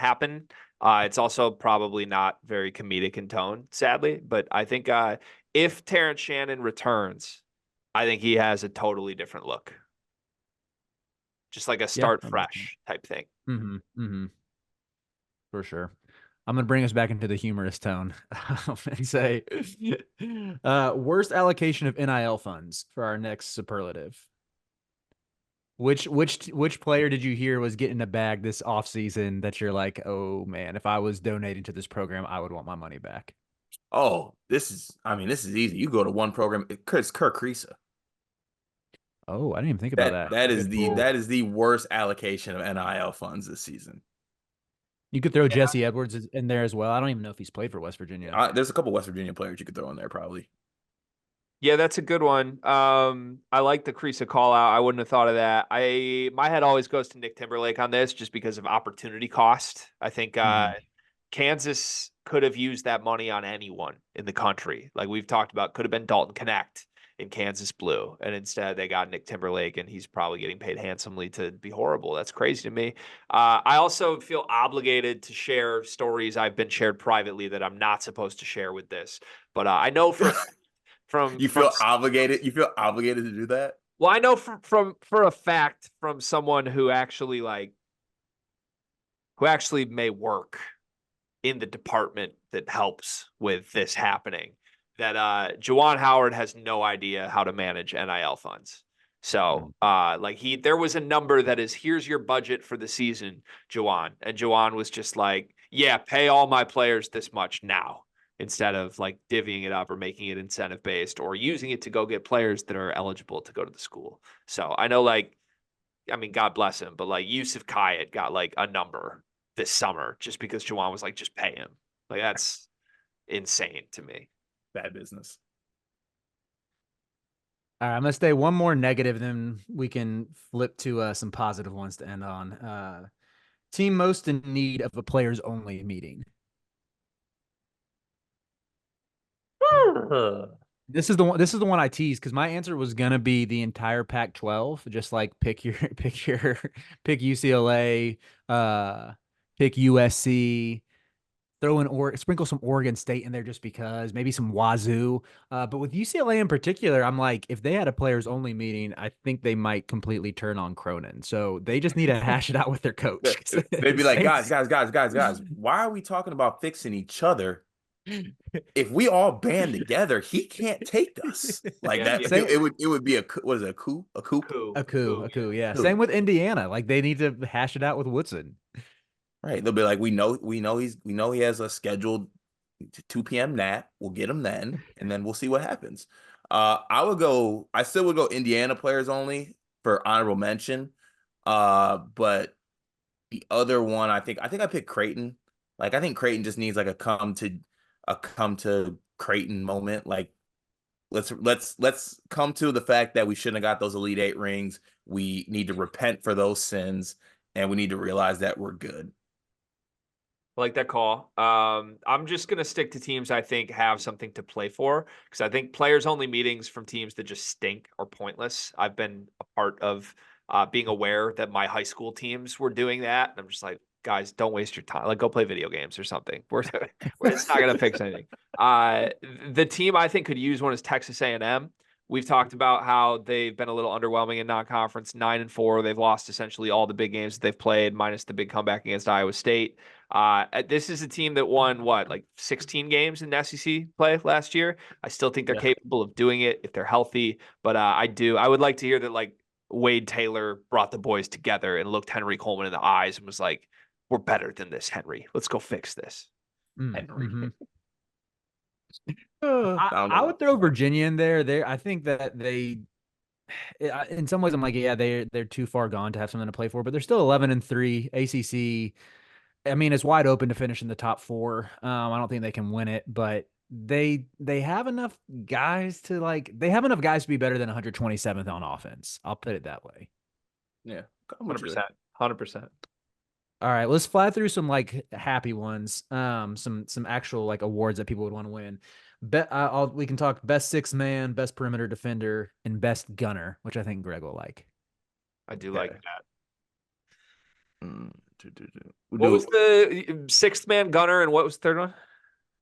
It's also probably not very comedic in tone, sadly, but I think if Terrence Shannon returns, I think he has a totally different look. Just like a start fresh type thing. For sure. I'm going to bring us back into the humorous tone and say worst allocation of NIL funds for our next superlative. Which player did you hear was getting a bag this offseason that you're like, oh man, if I was donating to this program, I would want my money back? Oh, this is easy. You go to one program, it's Kirk Kriisa. Oh, I didn't even think about that. That is the worst allocation of NIL funds this season. You could throw Jesse Edwards in there as well. I don't even know if he's played for West Virginia. There's a couple West Virginia players you could throw in there probably. Yeah, that's a good one. I like the Kriisa call out. I wouldn't have thought of that. My head always goes to Nick Timberlake on this just because of opportunity cost. I think Kansas could have used that money on anyone in the country. Like we've talked about, could have been Dalton Connect in Kansas Blue. And instead they got Nick Timberlake, and he's probably getting paid handsomely to be horrible. That's crazy to me. I also feel obligated to share stories I've been shared privately that I'm not supposed to share with this. But I know you feel obligated to do that? Well, I know for a fact from someone who actually may work in the department that helps with this happening, that Juwan Howard has no idea how to manage NIL funds. So there was a number that is, here's your budget for the season, Juwan. And Juwan was just like, yeah, pay all my players this much now, instead of like divvying it up or making it incentive based or using it to go get players that are eligible to go to the school. So I know God bless him, but like Yusuf Kayat got like a number this summer just because Juwan was like, just pay him. Like that's insane to me. Bad business. All right, I'm gonna stay one more negative, then we can flip to some positive ones to end on. Team most in need of a players only meeting. This is the one I teased because my answer was gonna be the entire Pac-12. Just like pick UCLA, pick USC, sprinkle some Oregon State in there just because, maybe some Wazoo. But with UCLA in particular, I'm like, if they had a players only meeting, I think they might completely turn on Cronin. So they just need to hash it out with their coach. They'd be like, guys, why are we talking about fixing each other? If we all band together, he can't take us like that. It would be a coup? A coup. Yeah. Same with Indiana. Like they need to hash it out with Woodson. Right. They'll be like, we know he has a scheduled 2 p.m. nap. We'll get him then, and then we'll see what happens. I still would go Indiana players only for honorable mention. But the other one, I think I picked Creighton. Like I think Creighton just needs like a come to Creighton moment. Like let's come to the fact that we shouldn't have got those Elite Eight rings. We need to repent for those sins, and we need to realize that we're good. I like that call. I'm just going to stick to teams I think have something to play for, because I think players only meetings from teams that just stink are pointless. I've been a part of being aware that my high school teams were doing that. And I'm just like, guys, don't waste your time. Like, go play video games or something. It's not going to fix anything. The team I think could use one is Texas A&M. We've talked about how they've been a little underwhelming in non-conference, 9-4. They've lost essentially all the big games that they've played, minus the big comeback against Iowa State. This is a team that won like 16 games in SEC play last year. I still think they're capable of doing it if they're healthy. But I would like to hear that like Wade Taylor brought the boys together and looked Henry Coleman in the eyes and was like, "We're better than this, Henry. Let's go fix this." Henry. I would throw Virginia in there. I think that in some ways, I'm like, yeah, they're too far gone to have something to play for, but they're still 11-3 ACC. I mean, it's wide open to finish in the top 4. I don't think they can win it, but they have enough guys to be better than 127th on offense. I'll put it that way. Yeah, 100%. 100%. All right, let's fly through some like happy ones. Some actual like awards that people would want to win. We can talk best 6 man, best perimeter defender, and best gunner, which I think Greg will like. I do like that. What was the 6th man, gunner, and what was the third one?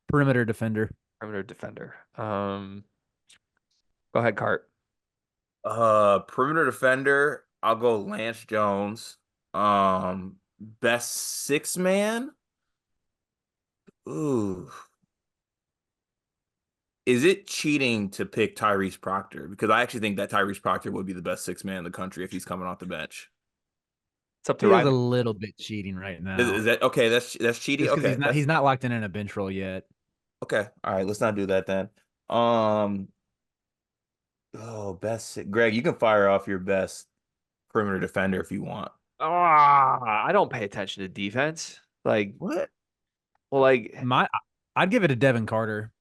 Perimeter defender. Perimeter defender. Go ahead, Cart. Perimeter defender, I'll go Lance Jones. Best 6 man. Ooh. Is it cheating to pick Tyrese Proctor? Because I actually think that Tyrese Proctor would be the best 6 man in the country if he's coming off the bench. It's up to Riley. A little bit cheating right now. Is that okay? That's cheating. Okay, he's not locked in a bench role yet. Okay, all right. Let's not do that then. Best Greg, you can fire off your best perimeter defender if you want. I don't pay attention to defense. Like what? Well, like I'd give it to Devin Carter.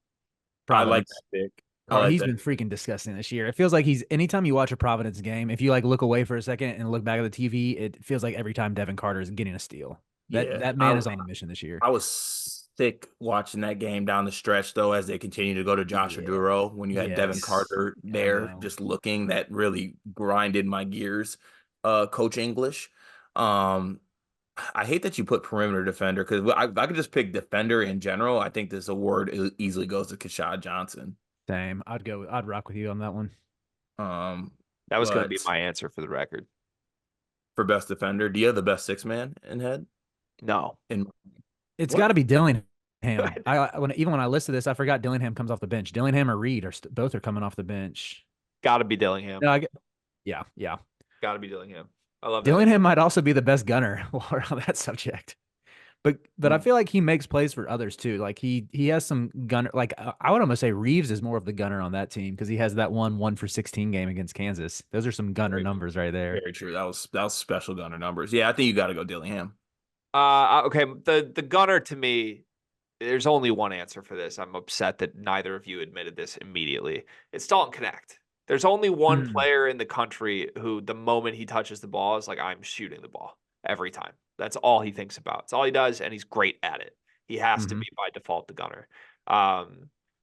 Providence. I like that pick. He's been freaking disgusting this year. It feels like anytime you watch a Providence game, if you like look away for a second and look back at the TV, it feels like every time Devin Carter is getting a steal. That man is on a mission this year. I was sick watching that game down the stretch though, as they continue to go to Joshua Duro when you had Devin Carter there just looking. That really grinded my gears. Coach English. I hate that you put perimeter defender because I could just pick defender in general. I think this award easily goes to Kashad Johnson. Same. I'd rock with you on that one. That was going to be my answer for the record. For best defender, do you have the best 6 man in head? No. It's got to be Dillingham. Even when I listed this, I forgot Dillingham comes off the bench. Dillingham or Reed both are coming off the bench. Got to be Dillingham. No, yeah. Got to be Dillingham. I love Dillingham might also be the best gunner while we're on that subject. But I feel like he makes plays for others too. Like he has some gunner. Like I would almost say Reeves is more of the gunner on that team because he has that 1 for 16 game against Kansas. Those are some gunner numbers right there. Very true. That was special gunner numbers. Yeah, I think you got to go Dillingham. Okay. The gunner to me, there's only one answer for this. I'm upset that neither of you admitted this immediately. It's Dalton Connect. There's only one player in the country who, the moment he touches the ball, is like, I'm shooting the ball every time. That's all he thinks about. It's all he does, and he's great at it. He has to be by default the gunner.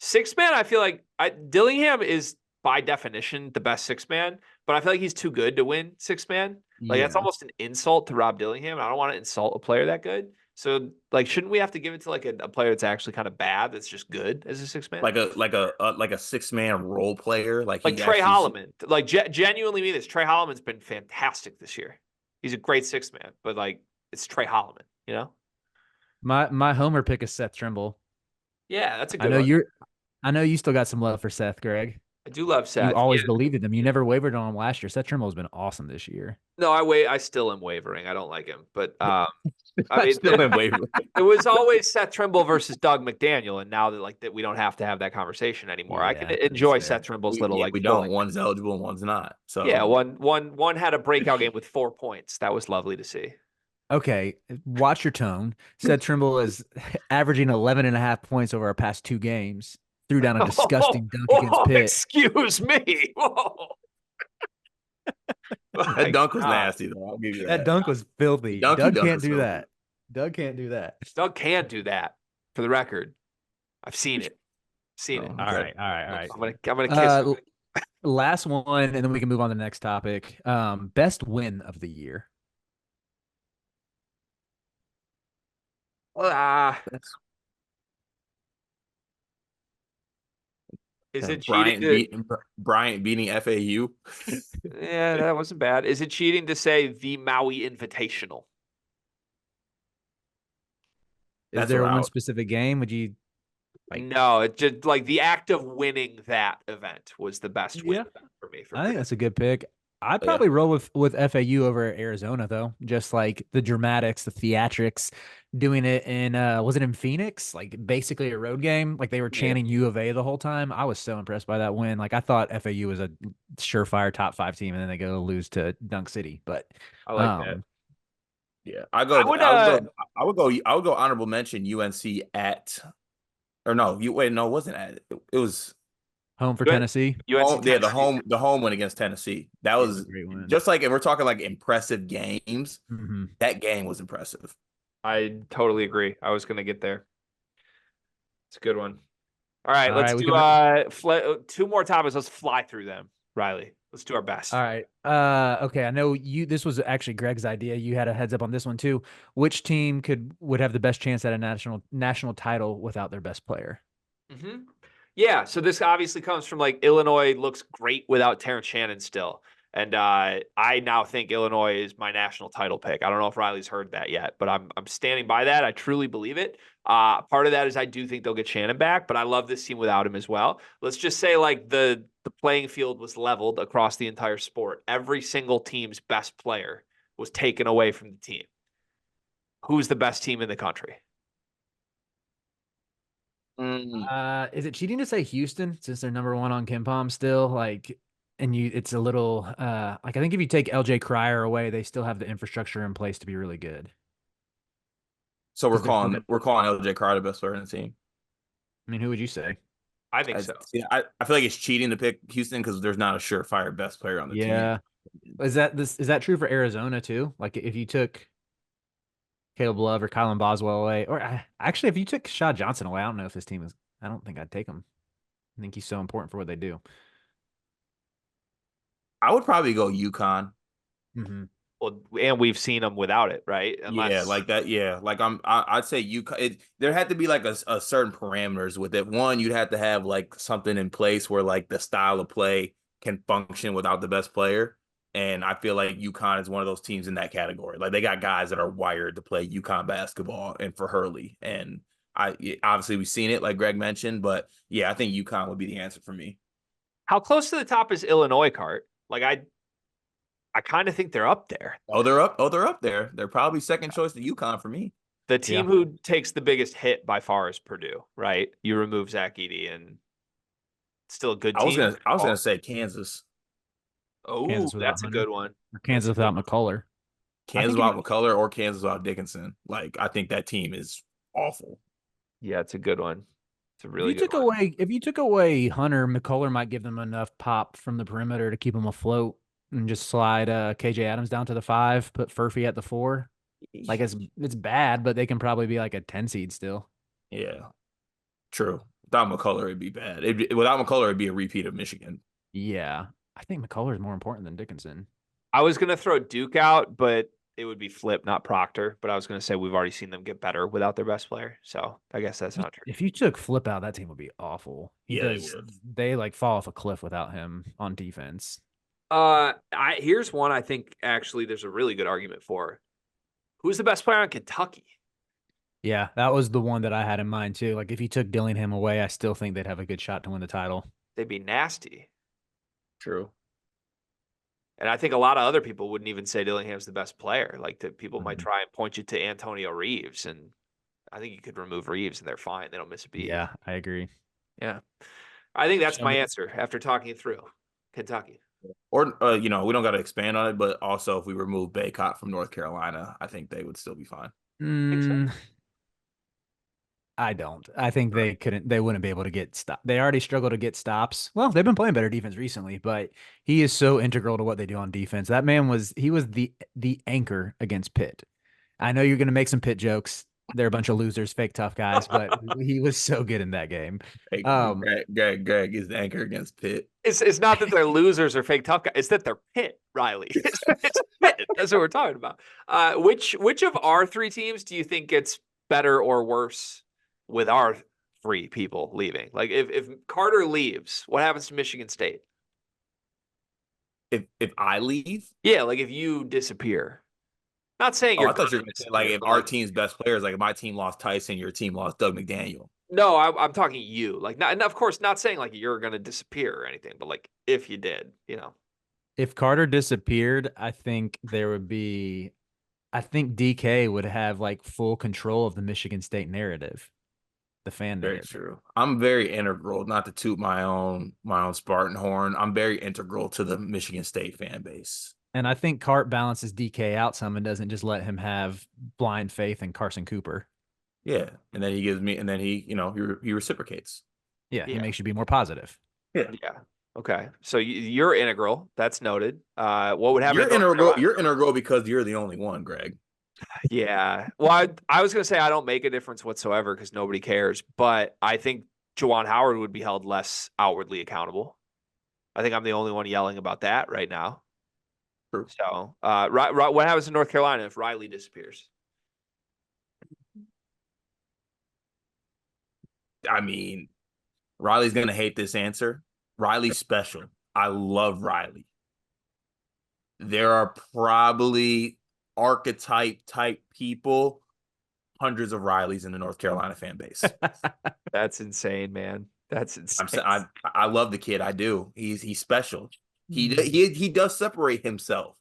6 man, I feel like Dillingham is by definition the best 6 man, but I feel like he's too good to win 6 man. Like that's almost an insult to Rob Dillingham. I don't want to insult a player that good. So like, shouldn't we have to give it to like a player that's actually kind of bad, that's just good as a 6 man? Like a 6 man role player, like Trey Holloman. Like genuinely mean this. Trey Holloman's been fantastic this year. He's a great 6 man, but like it's Trey Holloman, you know? My homer pick is Seth Trimble. Yeah, that's a good one. I know you still got some love for Seth, Greg. I do love Seth. You always believed in him. You never wavered on him last year. Seth Trimble has been awesome this year. No, I still am wavering. I don't like him, but I mean, still am wavering. It was always Seth Trimble versus Doug McDaniel, and now that we don't have to have that conversation anymore. I can enjoy Seth Trimble's we don't. One's eligible and one's not. So yeah, one had a breakout game with 4 points. That was lovely to see. Okay, watch your tone. Seth Trimble is averaging 11.5 points over our past 2 games. Threw down a disgusting dunk against Pitt. Excuse me. Whoa. That dunk was nasty, though. I'll give you that. That dunk was filthy. Doug can't do that. Doug can't do that. Doug can't do that. For the record, I've seen it. All right. I'm gonna kiss. Last one, and then we can move on to the next topic. Best win of the year. Is it Bryant beating FAU? Yeah, that wasn't bad. Is it cheating to say the Maui Invitational? Is there one specific game? Would you like? No, it just like the act of winning that event was the best win for me. I think that's a good pick. I'd Yeah. probably roll with FAU over Arizona though. Just like the dramatics, the theatrics, doing it in was it in Phoenix? Like basically a road game. Like they were chanting U of A the whole time. I was so impressed by that win. Like I thought FAU was a surefire top 5 team, and then they go lose to Dunk City. But I like that. Yeah, I would go honorable mention UNC at, or no, it wasn't at, it was home for Tennessee. UNC Tennessee. The home win against Tennessee. That was a great win. Just like if we're talking like impressive games, that game was impressive. I totally agree. I was going to get there. It's a good one. All right, let's do 2 more topics. Let's fly through them, Riley. Let's do our best. All right. Okay. I know this was actually Greg's idea. You had a heads up on this one too. Which team would have the best chance at a national title without their best player? Yeah. So this obviously comes from like Illinois looks great without Terrence Shannon still. And I now think Illinois is my national title pick. I don't know if Riley's heard that yet, but I'm standing by that. I truly believe it. Part of that is I do think they'll get Shannon back, but I love this team without him as well. Let's just say like the playing field was leveled across the entire sport. Every single team's best player was taken away from the team. Who's the best team in the country? Is it cheating to say Houston since they're number 1 on KenPom still? Like, and it's a little like I think if you take LJ Cryer away, they still have the infrastructure in place to be really good. So we're calling LJ Cryer the best player in the team. I mean, who would you say? I think so. I feel like it's cheating to pick Houston because there's not a surefire best player on the team. Yeah. Is that true for Arizona too? Like if you took Caleb Love or Kylan Boswell away, or actually if you took Shaw Johnson away, I don't know if this team is. I don't think I'd take him. I think he's so important for what they do. I would probably go UConn. Well, and we've seen them without it, right? Yeah, like that. Yeah, like I'd say UConn. There had to be like a certain parameters with it. One, you'd have to have like something in place where like the style of play can function without the best player. And I feel like UConn is one of those teams in that category. Like they got guys that are wired to play UConn basketball and for Hurley. And obviously we've seen it, like Greg mentioned, but yeah, I think UConn would be the answer for me. How close to the top is Illinois, Cart? Like I kind of think they're up there. They're up there. They're probably second choice to UConn for me. The team who takes the biggest hit by far is Purdue, right? You remove Zach Edey and still a good team. I was gonna say Kansas. Oh, that's a good one. Or Kansas without McCullough. Kansas without McCullough or Kansas without Dickinson. Like I think that team is awful. Yeah, it's a good one. It's a really good one. If you took away Hunter, McCullough might give them enough pop from the perimeter to keep them afloat. And just slide KJ Adams down to the 5, put Furphy at the 4. Like it's bad, but they can probably be like a 10 seed still. Yeah, true. Without McCullough, it'd be bad. Without McCullough, it'd be a repeat of Michigan. Yeah, I think McCullough is more important than Dickinson. I was gonna throw Duke out, but it would be Flip, not Proctor. But I was gonna say we've already seen them get better without their best player, so I guess that's not true. If you took Flip out, that team would be awful. They like fall off a cliff without him on defense. Here's one I think actually there's a really good argument for. Who's the best player on Kentucky? Yeah, that was the one that I had in mind too. Like if you took Dillingham away, I still think they'd have a good shot to win the title. They'd be nasty. True. And I think a lot of other people wouldn't even say Dillingham's the best player. Like people might try and point you to Antonio Reeves, and I think you could remove Reeves and they're fine. They don't miss a beat. Yeah, I agree. Yeah. I think that's my answer after talking it through. Kentucky. Or, we don't got to expand on it, but also if we remove Baycott from North Carolina, I think they would still be fine. I don't. I think they wouldn't be able to get stops. They already struggle to get stops. Well, they've been playing better defense recently, but he is so integral to what they do on defense. That man was the anchor against Pitt. I know you're going to make some Pitt jokes. They're a bunch of losers, fake tough guys, but he was so good in that game. Hey, Greg is the anchor against Pitt. It's not that they're losers or fake tough guys. It's that they're Pitt, Riley. It's Pitt. That's what we're talking about. Which of our 3 teams do you think gets better or worse with our 3 people leaving? Like if Carter leaves, what happens to Michigan State? If I leave? Yeah, like if you disappear. Not saying Oh, you're I thought you gonna were going to say like disappear, if but our like team's best players, like if my team lost Tyson, your team lost Doug McDaniel. no, I'm talking you. Like, not, and of course, not saying like you're gonna disappear or anything, but like if you did, you know. If Carter disappeared, I think there would be. I think DK would have like full control of the Michigan State narrative, the fan Very narrative. true. I'm very integral, not to toot my own Spartan horn. I'm very integral to the Michigan State fan base. And I think Cart balances DK out some and doesn't just let him have blind faith in Carson Cooper. Yeah, and then he gives me, and then he reciprocates. Yeah, he Yeah. makes you be more positive. Yeah, Yeah. Okay. So you're integral. That's noted. What would happen you're in North integral. Carolina? You're integral because you're the only one, Greg. Yeah. Well, I was gonna say I don't make a difference whatsoever because nobody cares, but I think Juwan Howard would be held less outwardly accountable. I think I'm the only one yelling about that right now. True. So, what happens in North Carolina if Riley disappears? I mean, Riley's gonna hate this answer. Riley's special. I love Riley. There are probably archetype type people, hundreds of Rileys in the North Carolina fan base. That's insane, man. That's insane. I love the kid. I do. He's special. He does separate himself.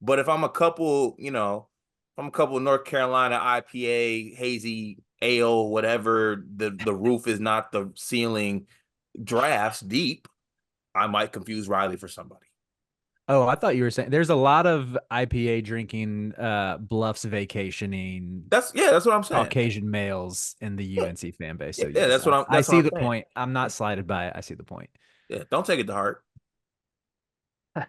But if I'm a couple, I'm a couple of North Carolina IPA, hazy ale, whatever, the roof is not the ceiling drafts deep, I might confuse Riley for somebody. Oh, I thought you were saying there's a lot of IPA drinking, Bluffs vacationing, That's what I'm saying. Caucasian males in the Yeah, UNC fan base. yeah, So yeah yes, that's what I'm I that's what see I'm the saying. point. I'm not slighted by it. I see the point. Yeah, don't take it to heart.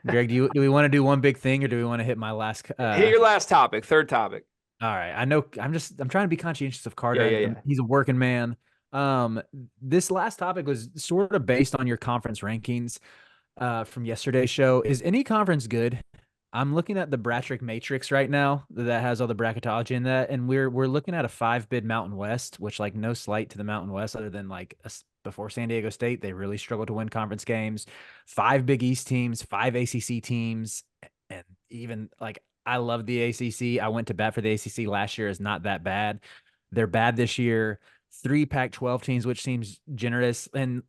Greg, do we want to do one big thing or do we want to hit my last? Hit your last topic, third topic. All right. I know I'm trying to be conscientious of Carter. Yeah. He's a working man. This last topic was sort of based on your conference rankings from yesterday's show. Is any conference good? I'm looking at the Bratrick Matrix right now that has all the bracketology in that, and we're looking at a 5-bid Mountain West, which like no slight to the Mountain West other than like before San Diego State, they really struggled to win conference games. 5 Big East teams, 5 ACC teams, and even like I love the ACC. I went to bat for the ACC last year. Is not that bad. They're bad this year. 3 Pac-12 teams, which seems generous, and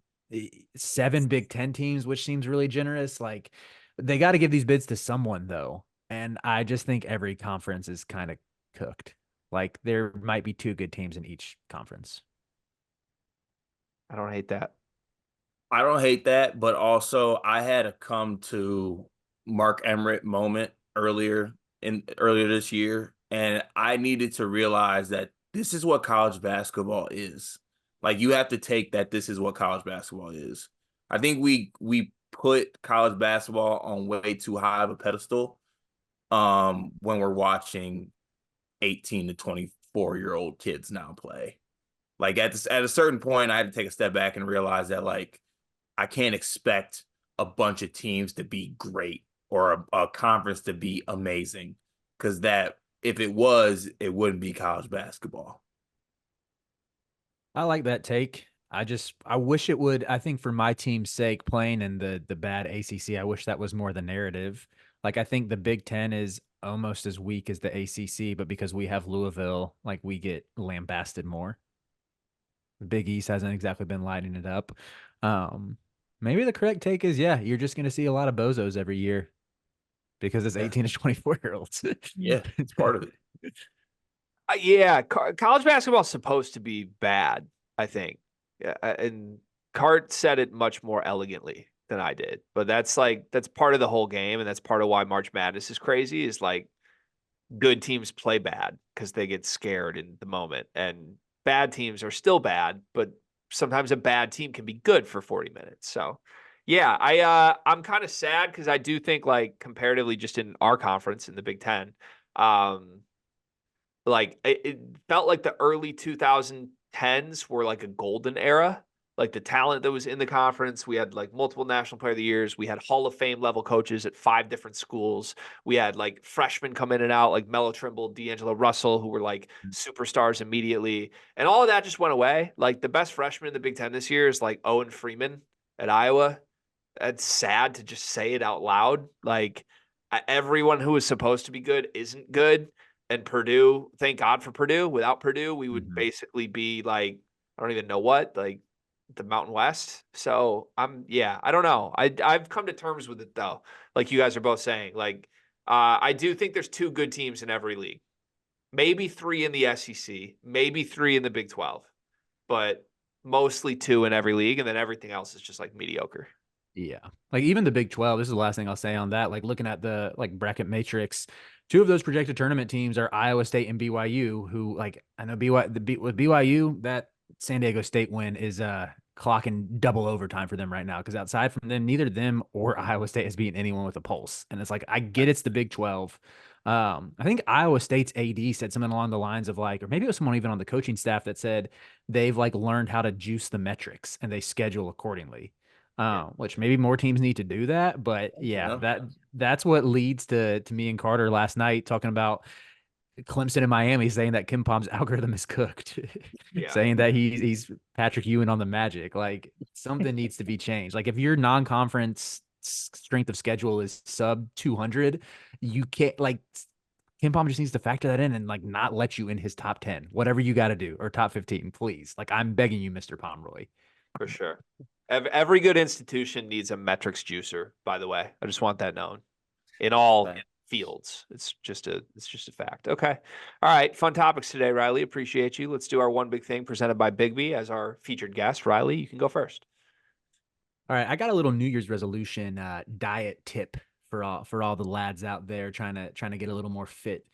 7 Big Ten teams, which seems really generous. Like they got to give these bids to someone though. And I just think every conference is kind of cooked. Like there might be 2 good teams in each conference. I don't hate that. I don't hate that, but also I had a come to Mark Emmert moment earlier this year, and I needed to realize that this is what college basketball is. Like you have to take that this is what college basketball is. I think we put college basketball on way too high of a pedestal when we're watching 18 to 24-year-old kids now play. Like at a certain point, I had to take a step back and realize that like I can't expect a bunch of teams to be great or a conference to be amazing, because that if it was, it wouldn't be college basketball. I like that take. I wish it would. I think for my team's sake, playing in the bad ACC, I wish that was more the narrative. Like I think the Big Ten is almost as weak as the ACC, but because we have Louisville, like we get lambasted more. The Big East hasn't exactly been lighting it up. Maybe the correct take is, yeah, you're just going to see a lot of bozos every year because it's 18 to 24-year-olds. Yeah, it's part of it. Yeah, college basketball is supposed to be bad, I think. Yeah, and Cart said it much more elegantly than I did. But that's part of the whole game, and that's part of why March Madness is crazy. Is like good teams play bad because they get scared in the moment, and bad teams are still bad, but sometimes a bad team can be good for 40 minutes. So, yeah, I'm kind of sad because I do think like comparatively, just in our conference in the Big Ten, like it felt like the early 2010s were like a golden era. Like the talent that was in the conference, we had like multiple National Player of the Years. We had Hall of Fame level coaches at 5 different schools. We had like freshmen come in and out, like Melo Trimble, D'Angelo Russell, who were like superstars immediately. And all of that just went away. Like the best freshman in the Big Ten this year is like Owen Freeman at Iowa. That's sad to just say it out loud. Like everyone who is supposed to be good isn't good. And Purdue, thank God for Purdue. Without Purdue, we would basically be like, I don't even know what, like the Mountain West. So I don't know. I've come to terms with it though. Like you guys are both saying, like, I do think there's 2 good teams in every league, maybe 3 in the SEC, maybe 3 in the Big 12, but mostly 2 in every league. And then everything else is just like mediocre. Yeah. Like even the Big 12, this is the last thing I'll say on that. Like looking at the like bracket matrix, 2 of those projected tournament teams are Iowa State and BYU, who like I know with BYU, that San Diego State win is clocking double overtime for them right now. Because outside from them, neither them or Iowa State has beaten anyone with a pulse. And it's like I get it's the Big 12. I think Iowa State's AD said something along the lines of like, or maybe it was someone even on the coaching staff that said they've like learned how to juice the metrics and they schedule accordingly. Which maybe more teams need to do that, but yeah, that's what leads to me and Carter last night talking about Clemson and Miami saying that Kim Palm's algorithm is cooked, saying that he's Patrick Ewing on the Magic. Like something needs to be changed. Like if your non-conference strength of schedule is sub 200, you can't like Kim Palm just needs to factor that in and like not let you in his top 10, whatever you got to do, or top 15, please. Like I'm begging you, Mr. Pomeroy. For sure. Every good institution needs a metrics juicer, by the way. I just want that known in all fields. It's just a fact. Okay. All right. Fun topics today, Riley. Appreciate you. Let's do our one big thing presented by Bigby as our featured guest. Riley, you can go first. All right. I got a little New Year's resolution diet tip for all the lads out there trying to get a little more fit.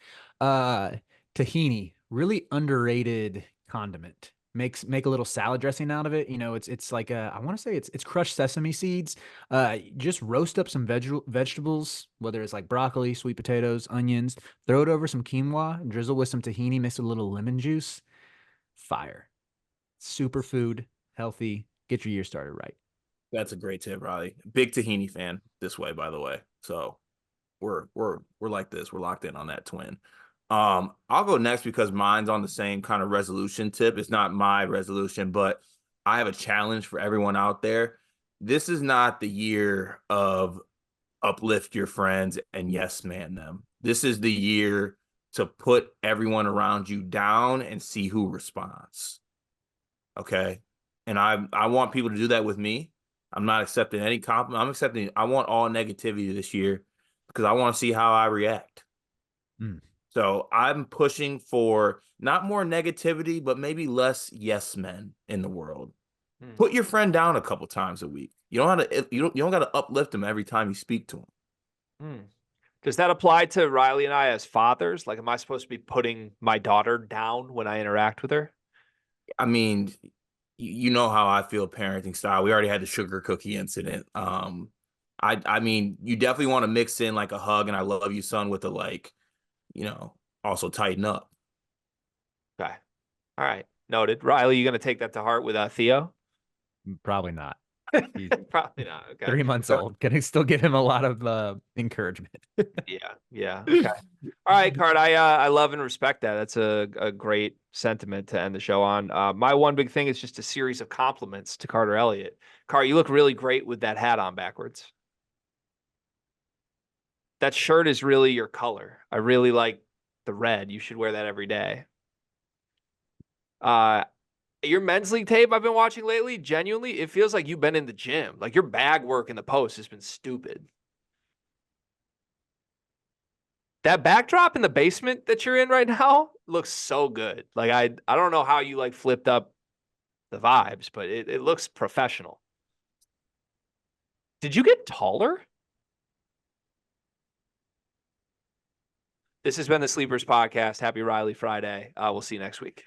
Tahini, really underrated condiment. Make a little salad dressing out of it. You know, it's like I want to say it's crushed sesame seeds. Just roast up some vegetables, whether it's like broccoli, sweet potatoes, onions. Throw it over some quinoa, drizzle with some tahini, mix a little lemon juice. Fire, superfood, healthy. Get your year started right. That's a great tip, Riley. Big tahini fan this way, by the way. So we're like this. We're locked in on that twin. I'll go next because mine's on the same kind of resolution tip. It's not my resolution, but I have a challenge for everyone out there. This is not the year of uplift your friends and yes man them. This is the year to put everyone around you down and see who responds. Okay? And I want people to do that with me. I'm not accepting any compliment. I want all negativity this year because I want to see how I react. So I'm pushing for not more negativity, but maybe less yes men in the world. Put your friend down a couple times a week. You don't got to uplift him every time you speak to him. Does that apply to Riley and I as fathers? Like, am I supposed to be putting my daughter down when I interact with her? I mean, you know how I feel parenting style. We already had the sugar cookie incident. I mean, you definitely want to mix in like a hug and I love you, son, with a like, you know, also tighten up. Okay. All right. Noted. Riley, you going to take that to heart with Theo? Probably not. He's probably not. Okay. 3 months old. Can still give him a lot of encouragement. Yeah. Okay. All right, Card. I love and respect that. That's a great sentiment to end the show on. My one big thing is just a series of compliments to Carter Elliott. Card, you look really great with that hat on backwards. That shirt is really your color. I really like the red. You should wear that every day. Your men's league tape I've been watching lately, genuinely, it feels like you've been in the gym. Like your bag work in the post has been stupid. That backdrop in the basement that you're in right now looks so good. Like I don't know how you like flipped up the vibes, but it looks professional. Did you get taller? This has been the Sleepers Podcast. Happy Riley Friday. We'll see you next week.